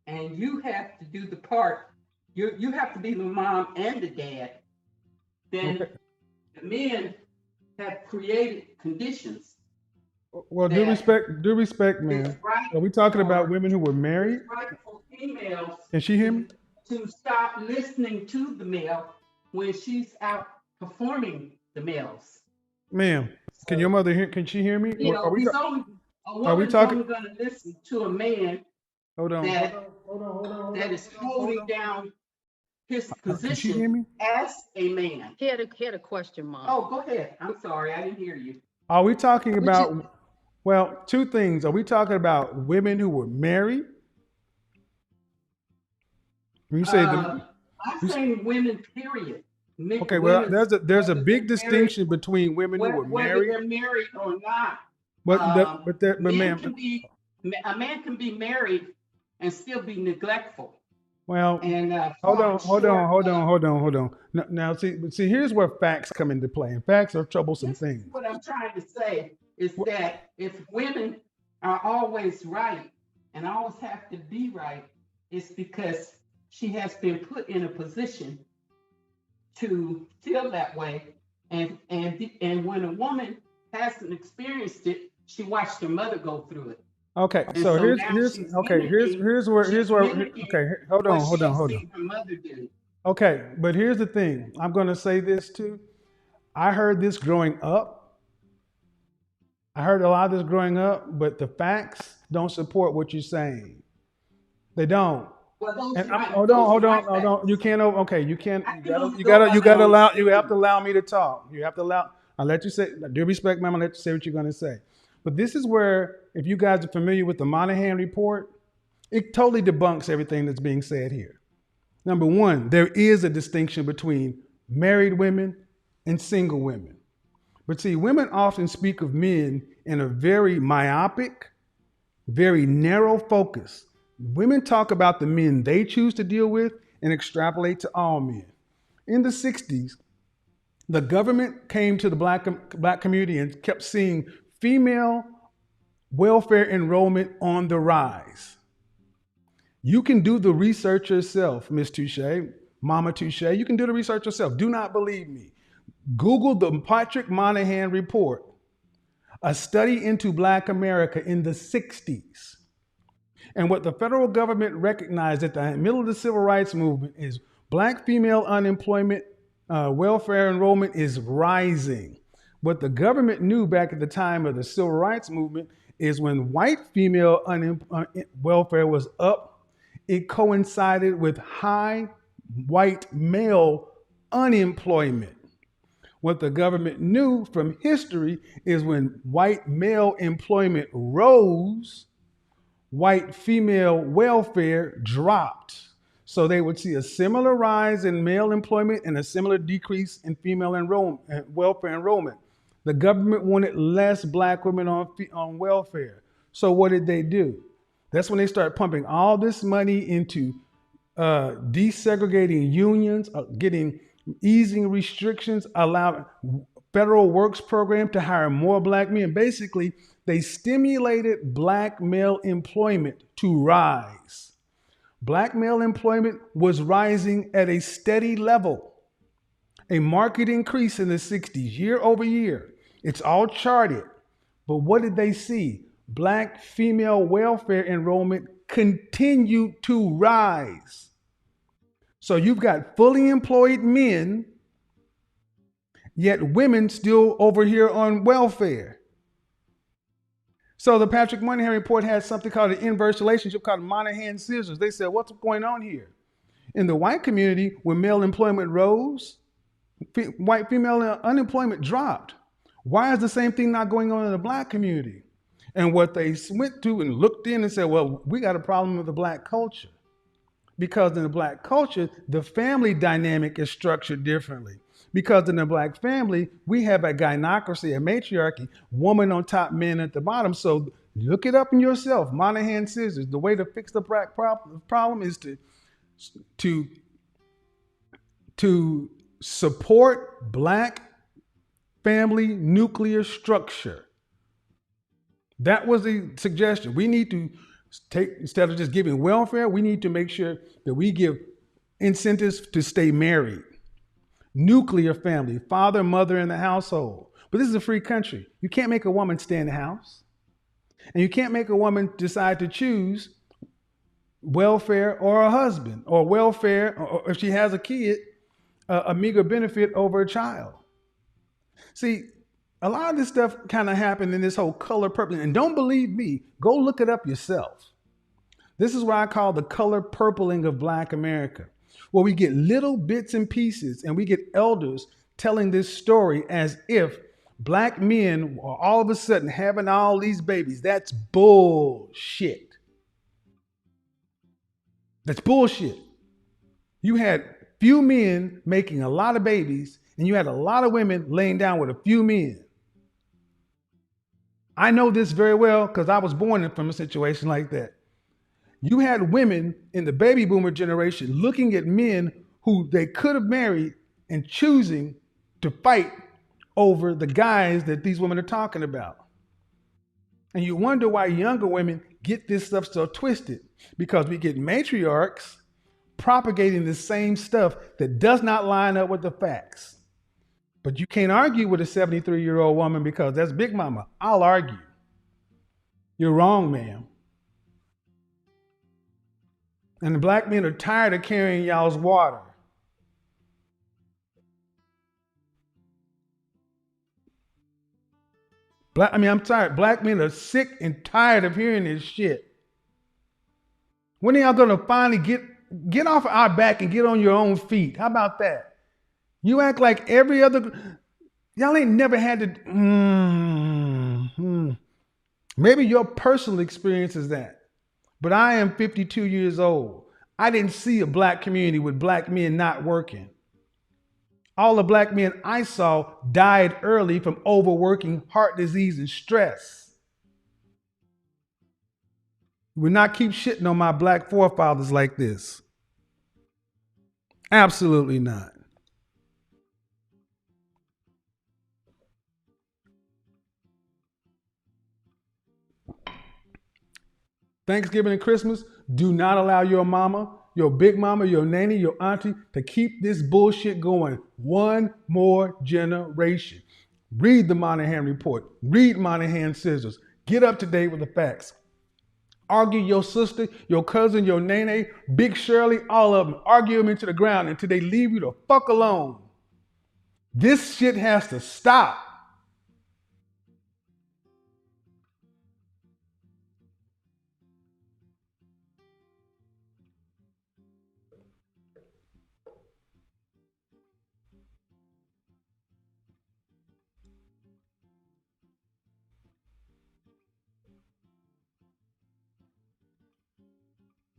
and you have to do the part, you have to be the mom and the dad, then the men have created conditions. Well, due respect, man. Are we talking about women who were married? Right for females. Can she hear me? To stop listening to the male when she's out performing the males. Ma'am, can your mother hear? Can she hear me? You know, are we talking? Only going to listen to a man hold on. That is holding down his position as a man. He had a question, Mom. Oh, go ahead. I'm sorry, I didn't hear you. Are we talking about? Well, two things. Are we talking about women who were married? When you say I'm saying women, period. Okay, well, there's a big distinction between women who were married, whether they're married or not. But ma'am, a man can be married and still be neglectful. Well, and hold on. Now, see, here's where facts come into play, and facts are troublesome things. What I'm trying to say is that if women are always right and always have to be right, it's because she has been put in a position to feel that way, and when a woman hasn't experienced it, she watched her mother go through it. Okay, and so here's where okay, hold on. Her mother did. Okay, but here's the thing. I'm going to say this too. I heard this growing up. I heard a lot of this growing up, but the facts don't support what you're saying. They don't. Well, and hold on. You can't. Okay, you can't. You have to allow me to talk. You have to allow. I'll let you say. Due respect, ma'am. I'll let you say what you're going to say. But this is where, if you guys are familiar with the Monahan report, it totally debunks everything that's being said here. Number one, there is a distinction between married women and single women. But see, women often speak of men in a very myopic, very narrow focus. Women talk about the men they choose to deal with and extrapolate to all men. In the 60s, the government came to the black community and kept seeing female welfare enrollment on the rise. You can do the research yourself, Ms. Touche, Mama Touche. You can do the research yourself. Do not believe me. Google the Patrick Monahan report, a study into Black America in the 60s. And what the federal government recognized at the middle of the civil rights movement is Black female unemployment, welfare enrollment is rising. What the government knew back at the time of the civil rights movement is when white female welfare was up, it coincided with high white male unemployment. What the government knew from history is when white male employment rose, white female welfare dropped. So they would see a similar rise in male employment and a similar decrease in female welfare enrollment. The government wanted less Black women on welfare. So what did they do? That's when they start pumping all this money into desegregating unions, easing restrictions, allowing federal works program to hire more Black men. Basically, they stimulated Black male employment to rise. Black male employment was rising at a steady level, a marked increase in the 60s, year over year. It's all charted. But what did they see? Black female welfare enrollment continued to rise. So you've got fully employed men, yet women still over here on welfare. So the Patrick Moynihan report had something called an inverse relationship called Moynihan scissors. They said, what's going on here? In the white community, when male employment rose, white female unemployment dropped. Why is the same thing not going on in the black community? And what they went to and looked in and said, well, we got a problem with the black culture. Because in the black culture, the family dynamic is structured differently. Because in the black family, we have a gynocracy, a matriarchy, woman on top, men at the bottom. So look it up in yourself. Moynihan scissors. The way to fix the black problem is to support black family nuclear structure. That was the suggestion. We need to take, instead of just giving welfare, we need to make sure that we give incentives to stay married. Nuclear family, father, mother in the household. But this is a free country. You can't make a woman stay in the house. And you can't make a woman decide to choose welfare or a husband, or welfare, or if she has a kid, a meager benefit over a child. See, a lot of this stuff kind of happened in this whole color purple. And don't believe me, go look it up yourself. This is what I call the color purpling of Black America, where we get little bits and pieces and we get elders telling this story as if Black men are all of a sudden having all these babies. That's bullshit. That's bullshit. You had few men making a lot of babies, and you had a lot of women laying down with a few men. I know this very well because I was born from a situation like that. You had women in the baby boomer generation looking at men who they could have married and choosing to fight over the guys that these women are talking about. And you wonder why younger women get this stuff so twisted, because we get matriarchs propagating the same stuff that does not line up with the facts. But you can't argue with a 73-year-old woman because that's Big Mama. I'll argue. You're wrong, ma'am. And the Black men are tired of carrying y'all's water. I'm tired. Black men are sick and tired of hearing this shit. When are y'all gonna finally get off our back and get on your own feet? How about that? You act like every other, y'all ain't never had to, maybe your personal experience is that. But I am 52 years old. I didn't see a Black community with Black men not working. All the Black men I saw died early from overworking, heart disease, and stress. We will not keep shitting on my Black forefathers like this. Absolutely not. Thanksgiving and Christmas, do not allow your mama, your big mama, your nanny, your auntie to keep this bullshit going one more generation. Read the Moynihan report. Read Moynihan scissors. Get up to date with the facts. Argue your sister, your cousin, your nene, Big Shirley, all of them. Argue them into the ground until they leave you the fuck alone. This shit has to stop.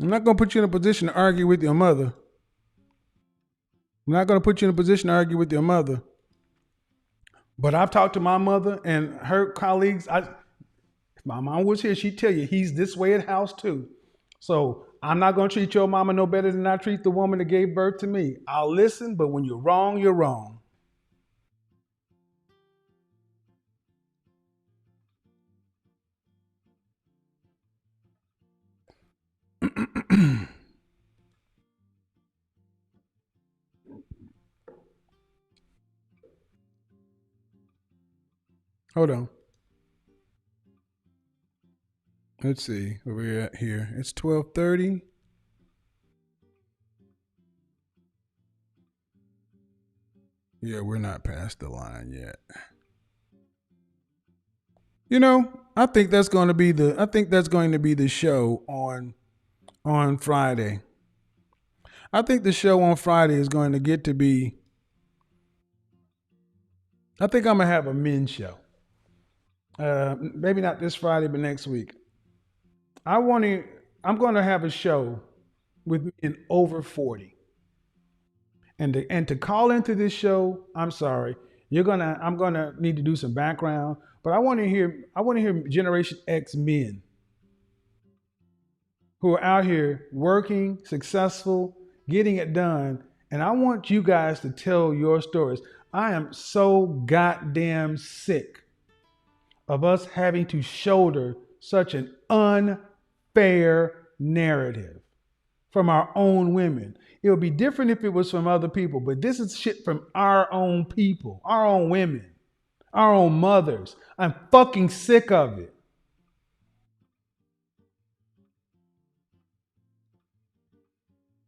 I'm not going to put you in a position to argue with your mother. I'm not going to put you in a position to argue with your mother. But I've talked to my mother and her colleagues. If my mom was here, she'd tell you he's this way at house too. So I'm not going to treat your mama no better than I treat the woman that gave birth to me. I'll listen, but when you're wrong, you're wrong. Hold on. Let's see where we're at here. It's 12:30. Yeah, we're not past the line yet. You know, I think that's going to be the show on Friday. I think the show on Friday is going to get to be, I think I'm going to have a men's show. Maybe not this Friday, but next week. I'm going to have a show with men over 40. And to call into this show, I'm sorry, I'm gonna need to do some background, but I want to hear Generation X men who are out here working, successful, getting it done, and I want you guys to tell your stories. I am so goddamn sick of us having to shoulder such an unfair narrative from our own women. It would be different if it was from other people, but this is shit from our own people, our own women, our own mothers. I'm fucking sick of it.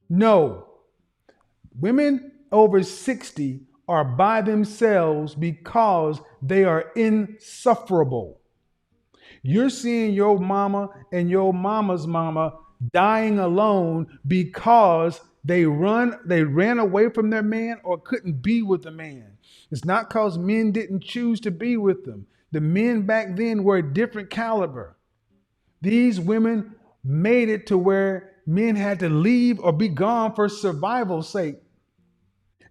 No. Women over 60 are by themselves because they are insufferable. You're seeing your mama and your mama's mama dying alone because they ran away from their man or couldn't be with the man. It's not because men didn't choose to be with them. The men back then were a different caliber. These women made it to where men had to leave or be gone for survival's sake.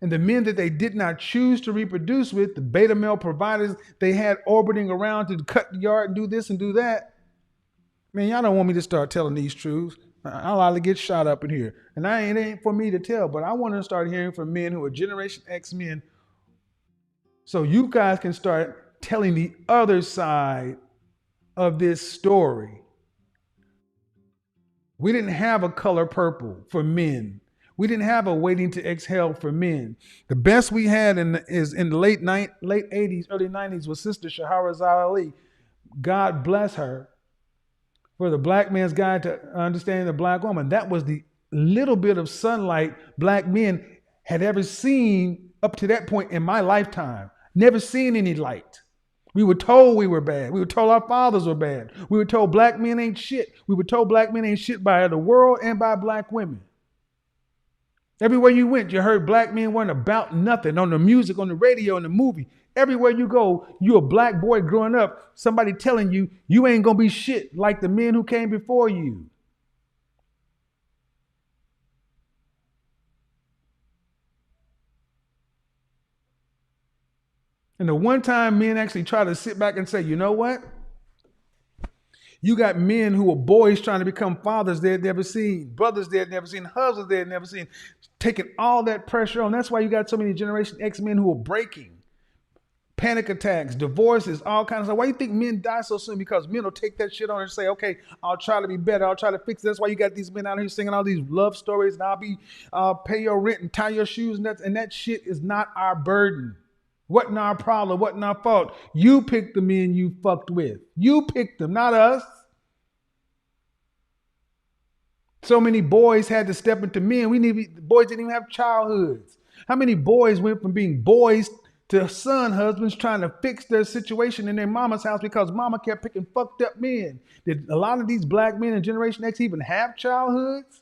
And the men that they did not choose to reproduce with, the beta male providers they had orbiting around to cut the yard and do this and do that. Man, y'all don't want me to start telling these truths. I'll likely get shot up in here. And it ain't for me to tell, but I want to start hearing from men who are Generation X men so you guys can start telling the other side of this story. We didn't have a color purple for men. We didn't have a waiting to exhale for men. The best we had is in the late 80s, early 90s was Sister Shahrazad Ali. God bless her. For the Black Man's Guide to Understanding the Black Woman. That was the little bit of sunlight Black men had ever seen up to that point in my lifetime. Never seen any light. We were told we were bad. We were told our fathers were bad. We were told Black men ain't shit. We were told Black men ain't shit by the world and by Black women. Everywhere you went, you heard Black men weren't about nothing on the music, on the radio, in the movie. Everywhere you go, you a Black boy growing up, somebody telling you, you ain't gonna be shit like the men who came before you. And the one time men actually try to sit back and say, you know what? You got men who are boys trying to become fathers they had never seen, brothers they had never seen, husbands they had never seen, taking all that pressure on. That's why you got so many Generation X men who are breaking. Panic attacks, divorces, all kinds of stuff. Why do you think men die so soon? Because men will take that shit on and say, okay, I'll try to be better. I'll try to fix it. That's why you got these men out here singing all these love stories and I'll pay your rent and tie your shoes. And that shit is not our burden. Wasn't our problem. Wasn't our fault. You picked the men you fucked with. You picked them, not us. So many boys had to step into men. Boys didn't even have childhoods. How many boys went from being boys to son husbands trying to fix their situation in their mama's house because mama kept picking fucked up men? Did a lot of these Black men in Generation X even have childhoods?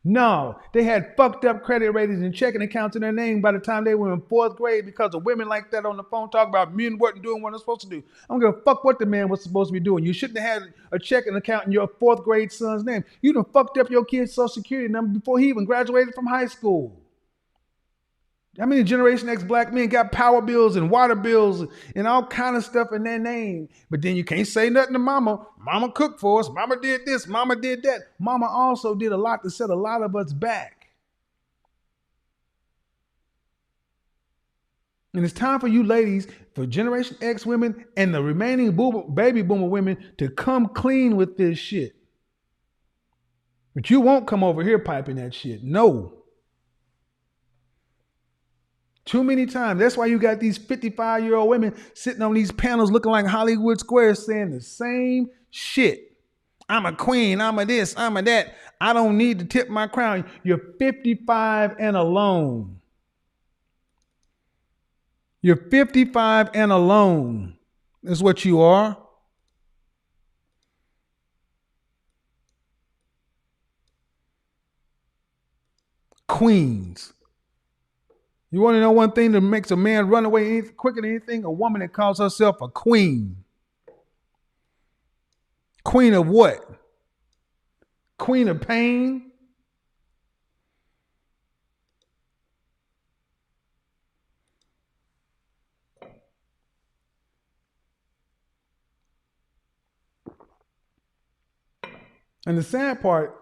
No, they had fucked up credit ratings and checking accounts in their name by the time they were in 4th grade because of women like that on the phone talking about men wasn't doing what they're supposed to do. I don't give a fuck what the man was supposed to be doing. You shouldn't have had a checking account in your 4th grade son's name. You done fucked up your kid's social security number before he even graduated from high school. How many Generation X Black men got power bills and water bills and all kind of stuff in their name? But then you can't say nothing to mama. Mama cooked for us. Mama did this. Mama did that. Mama also did a lot to set a lot of us back. And it's time for you ladies, for Generation X women and the remaining baby boomer women to come clean with this shit. But you won't come over here piping that shit. No. Too many times. That's why you got these 55-year-old women sitting on these panels looking like Hollywood squares saying the same shit I'm a queen. I'm a this. I'm a that. I don't need to tip my crown. You're 55 and alone. You're 55 and alone is what you are. Queens. You want to know one thing that makes a man run away quicker than anything? A woman that calls herself a queen. Queen of what? Queen of pain? And the sad part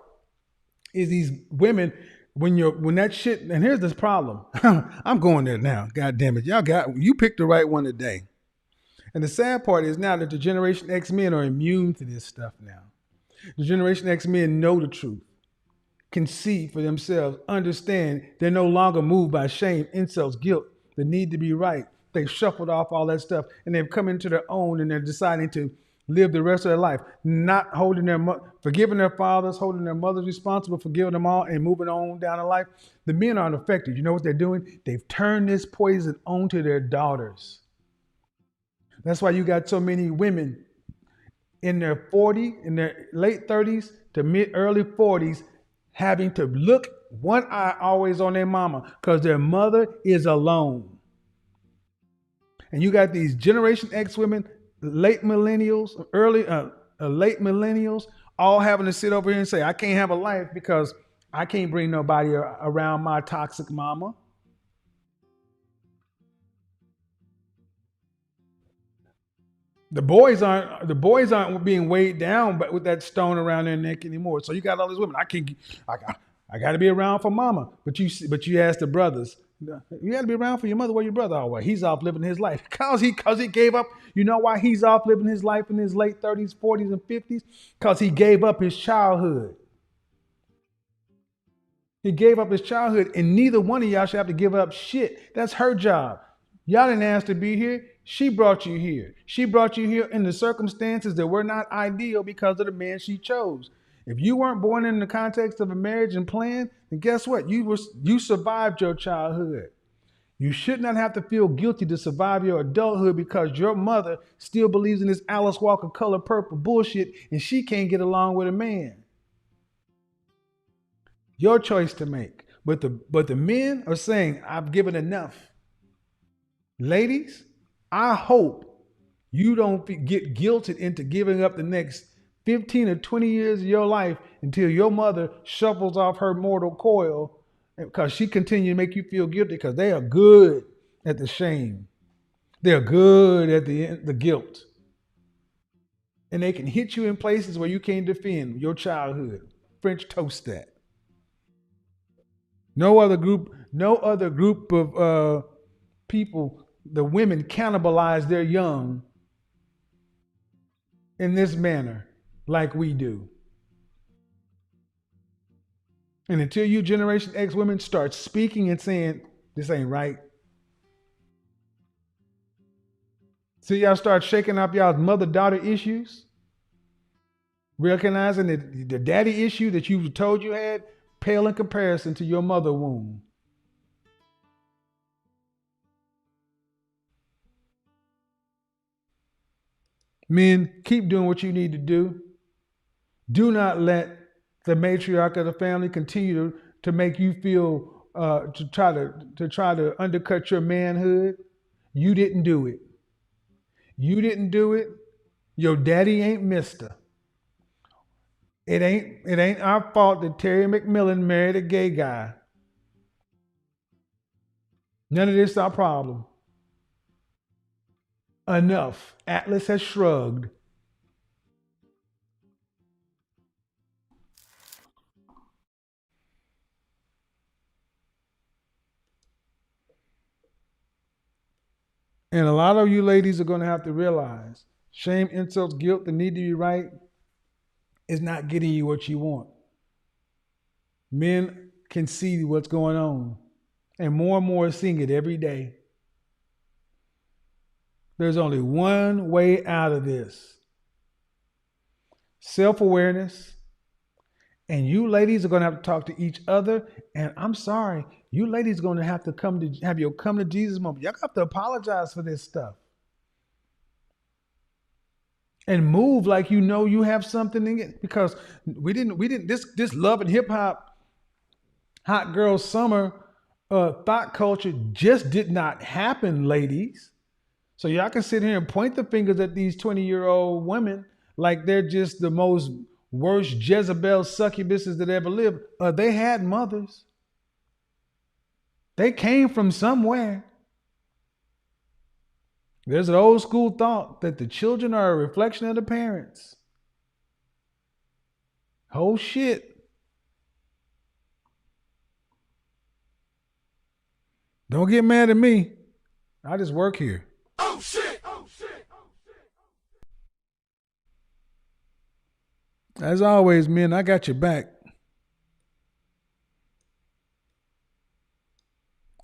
is these women, when that shit, and here's this problem. I'm going there now. God damn it. You picked the right one today. And the sad part is now that the Generation X men are immune to this stuff now. The Generation X men know the truth, can see for themselves, understand they're no longer moved by shame, insults, guilt, the need to be right. They've shuffled off all that stuff and they've come into their own and they're deciding to live the rest of their life, not forgiving their fathers, holding their mothers responsible, forgiving them all and moving on down in life. The men aren't affected. You know what they're doing? They've turned this poison onto their daughters. That's why you got so many women in their late 30s to early 40s having to look one eye always on their mama because their mother is alone. And you got these Generation X women, late millennials, all having to sit over here and say, I can't have a life because I can't bring nobody around my toxic mama. The boys aren't being weighed down but with that stone around their neck anymore. So you got all these women. I got to be around for mama. But you ask the brothers, you got to be around for your mother. Where your brother? Oh, well, he's off living his life. Cause he gave up. You know why he's off living his life in his late 30s, 40s, and 50s? Because he gave up his childhood. He gave up his childhood, and neither one of y'all should have to give up shit. That's her job. Y'all didn't ask to be here. She brought you here. She brought you here in the circumstances that were not ideal because of the man she chose. If you weren't born in the context of a marriage and plan, then guess what? You survived your childhood. You should not have to feel guilty to survive your adulthood because your mother still believes in this Alice Walker color purple bullshit and she can't get along with a man. Your choice to make. But the men are saying, I've given enough. Ladies, I hope you don't get guilted into giving up the next 15 or 20 years of your life until your mother shuffles off her mortal coil because she continues to make you feel guilty because they are good at the shame. They're good at the guilt. And they can hit you in places where you can't defend your childhood. French toast that. No other group of people, the women cannibalize their young in this manner like we do. And until you Generation X women start speaking and saying, this ain't right. So y'all start shaking up y'all's mother-daughter issues, recognizing that the daddy issue that you told you had pale in comparison to your mother womb. Men, keep doing what you need to do. Do not let the matriarch of the family continue to make you feel to try to undercut your manhood. You didn't do it. You didn't do it. Your daddy ain't mister. It ain't our fault that Terry McMillan married a gay guy. None of this is our problem. Enough. Atlas has shrugged. And a lot of you ladies are going to have to realize shame, insults, guilt, the need to be right is not getting you what you want. Men can see what's going on, and more are seeing it every day. There's only one way out of this. self-awareness, and you ladies are going to have to talk to each other. And I'm sorry, you ladies are going to have to have your come to Jesus moment. Y'all have to apologize for this stuff. And move like you know you have something in it. Because we didn't this love and hip hop hot girl summer thought culture just did not happen, ladies. So y'all can sit here and point the fingers at these 20-year-old women like they're just the most worst Jezebel succubuses that ever lived. They had mothers. They came from somewhere. There's an old school thought that the children are a reflection of the parents. Whole shit. Don't get mad at me. I just work here. Oh shit! Oh shit! Oh shit! As always, men, I got your back.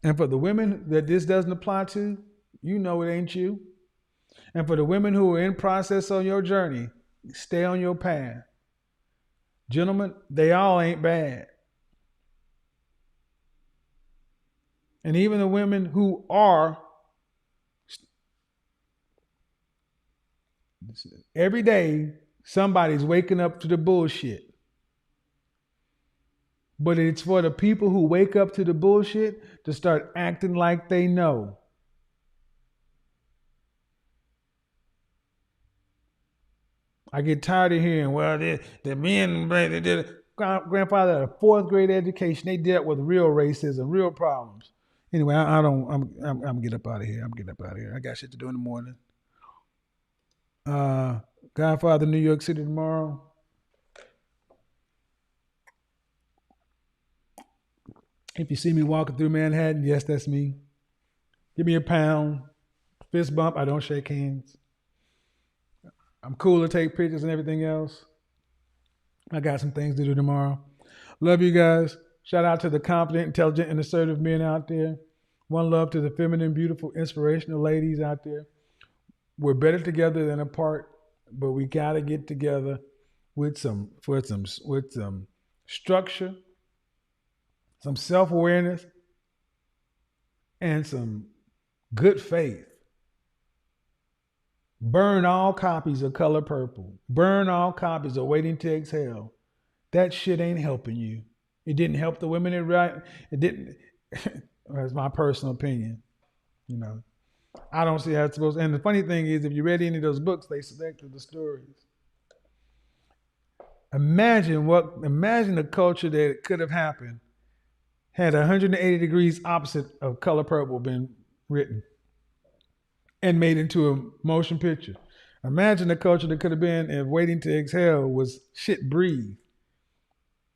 And for the women that this doesn't apply to, you know it ain't you. And for the women who are in process on your journey, stay on your path. Gentlemen, they all ain't bad. And even the women who are, every day, somebody's waking up to the bullshit. But it's for the people who wake up to the bullshit to start acting like they know. I get tired of hearing, well, the men, grandfather had a 4th grade education. They dealt with real racism, real problems. Anyway, I'm gonna get up out of here. I got shit to do in the morning. Godfather, New York City tomorrow. If you see me walking through Manhattan, yes, that's me. Give me a pound. Fist bump. I don't shake hands. I'm cool to take pictures and everything else. I got some things to do tomorrow. Love you guys. Shout out to the confident, intelligent, and assertive men out there. One love to the feminine, beautiful, inspirational ladies out there. We're better together than apart, but we gotta get together with some structure, some self-awareness, and some good faith. Burn all copies of Color Purple. Burn all copies of Waiting to Exhale. That shit ain't helping you. It didn't help the women it right. It didn't. That's my personal opinion. You know, I don't see how it's supposed to. And the funny thing is, if you read any of those books, they selected the stories. Imagine the culture that could have happened had 180 degrees opposite of Color Purple been written and made into a motion picture. Imagine the culture that could have been if Waiting to Exhale was shit breathed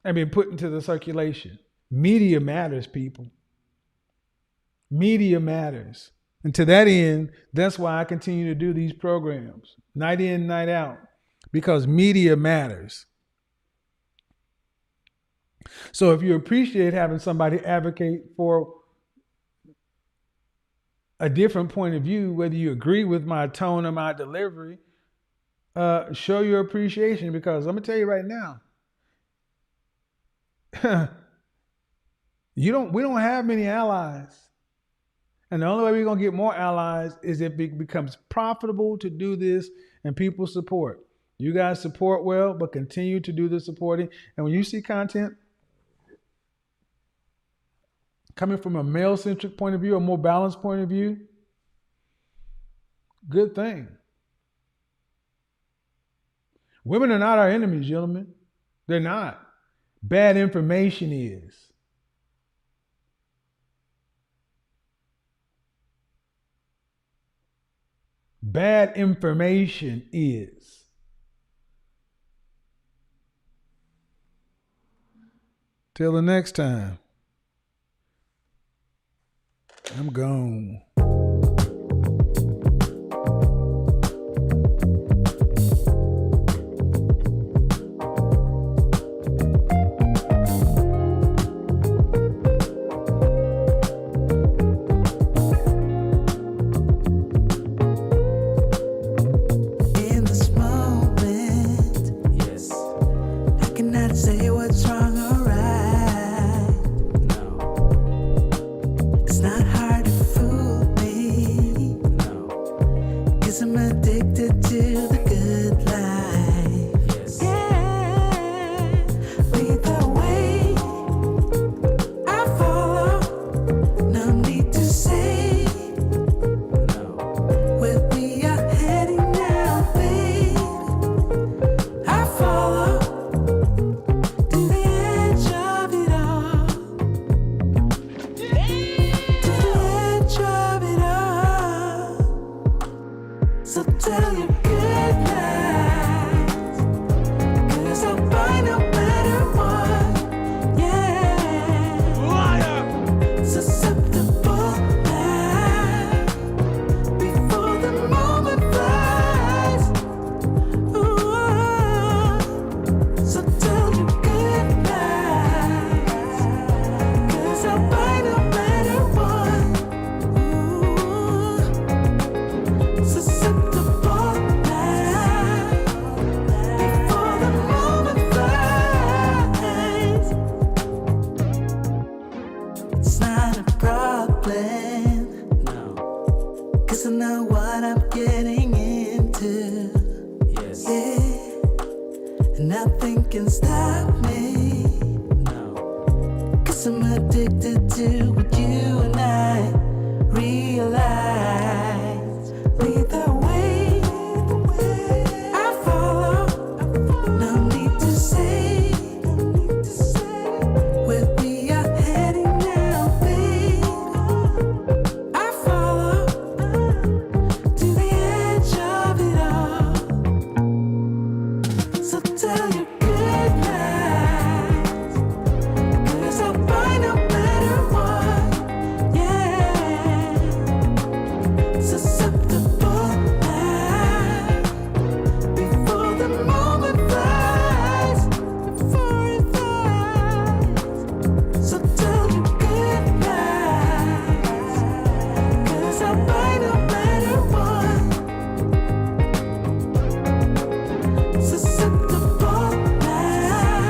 and been put into the circulation. Media matters, people. Media matters. And to that end, that's why I continue to do these programs, night in, night out, because media matters. So if you appreciate having somebody advocate for a different point of view, whether you agree with my tone or my delivery, show your appreciation, because I'm gonna tell you right now, we don't have many allies. And the only way we're gonna get more allies is if it becomes profitable to do this and people support. You guys support well, but continue to do the supporting. And when you see content coming from a male-centric point of view, a more balanced point of view, good thing. Women are not our enemies, gentlemen. They're not. Bad information is. Bad information is. Till the next time. I'm gone. In this moment, yes, addicted to what you and I realize. Lead the way, I follow. No need to say where we are heading now, babe. I follow to the edge of it all. So tell your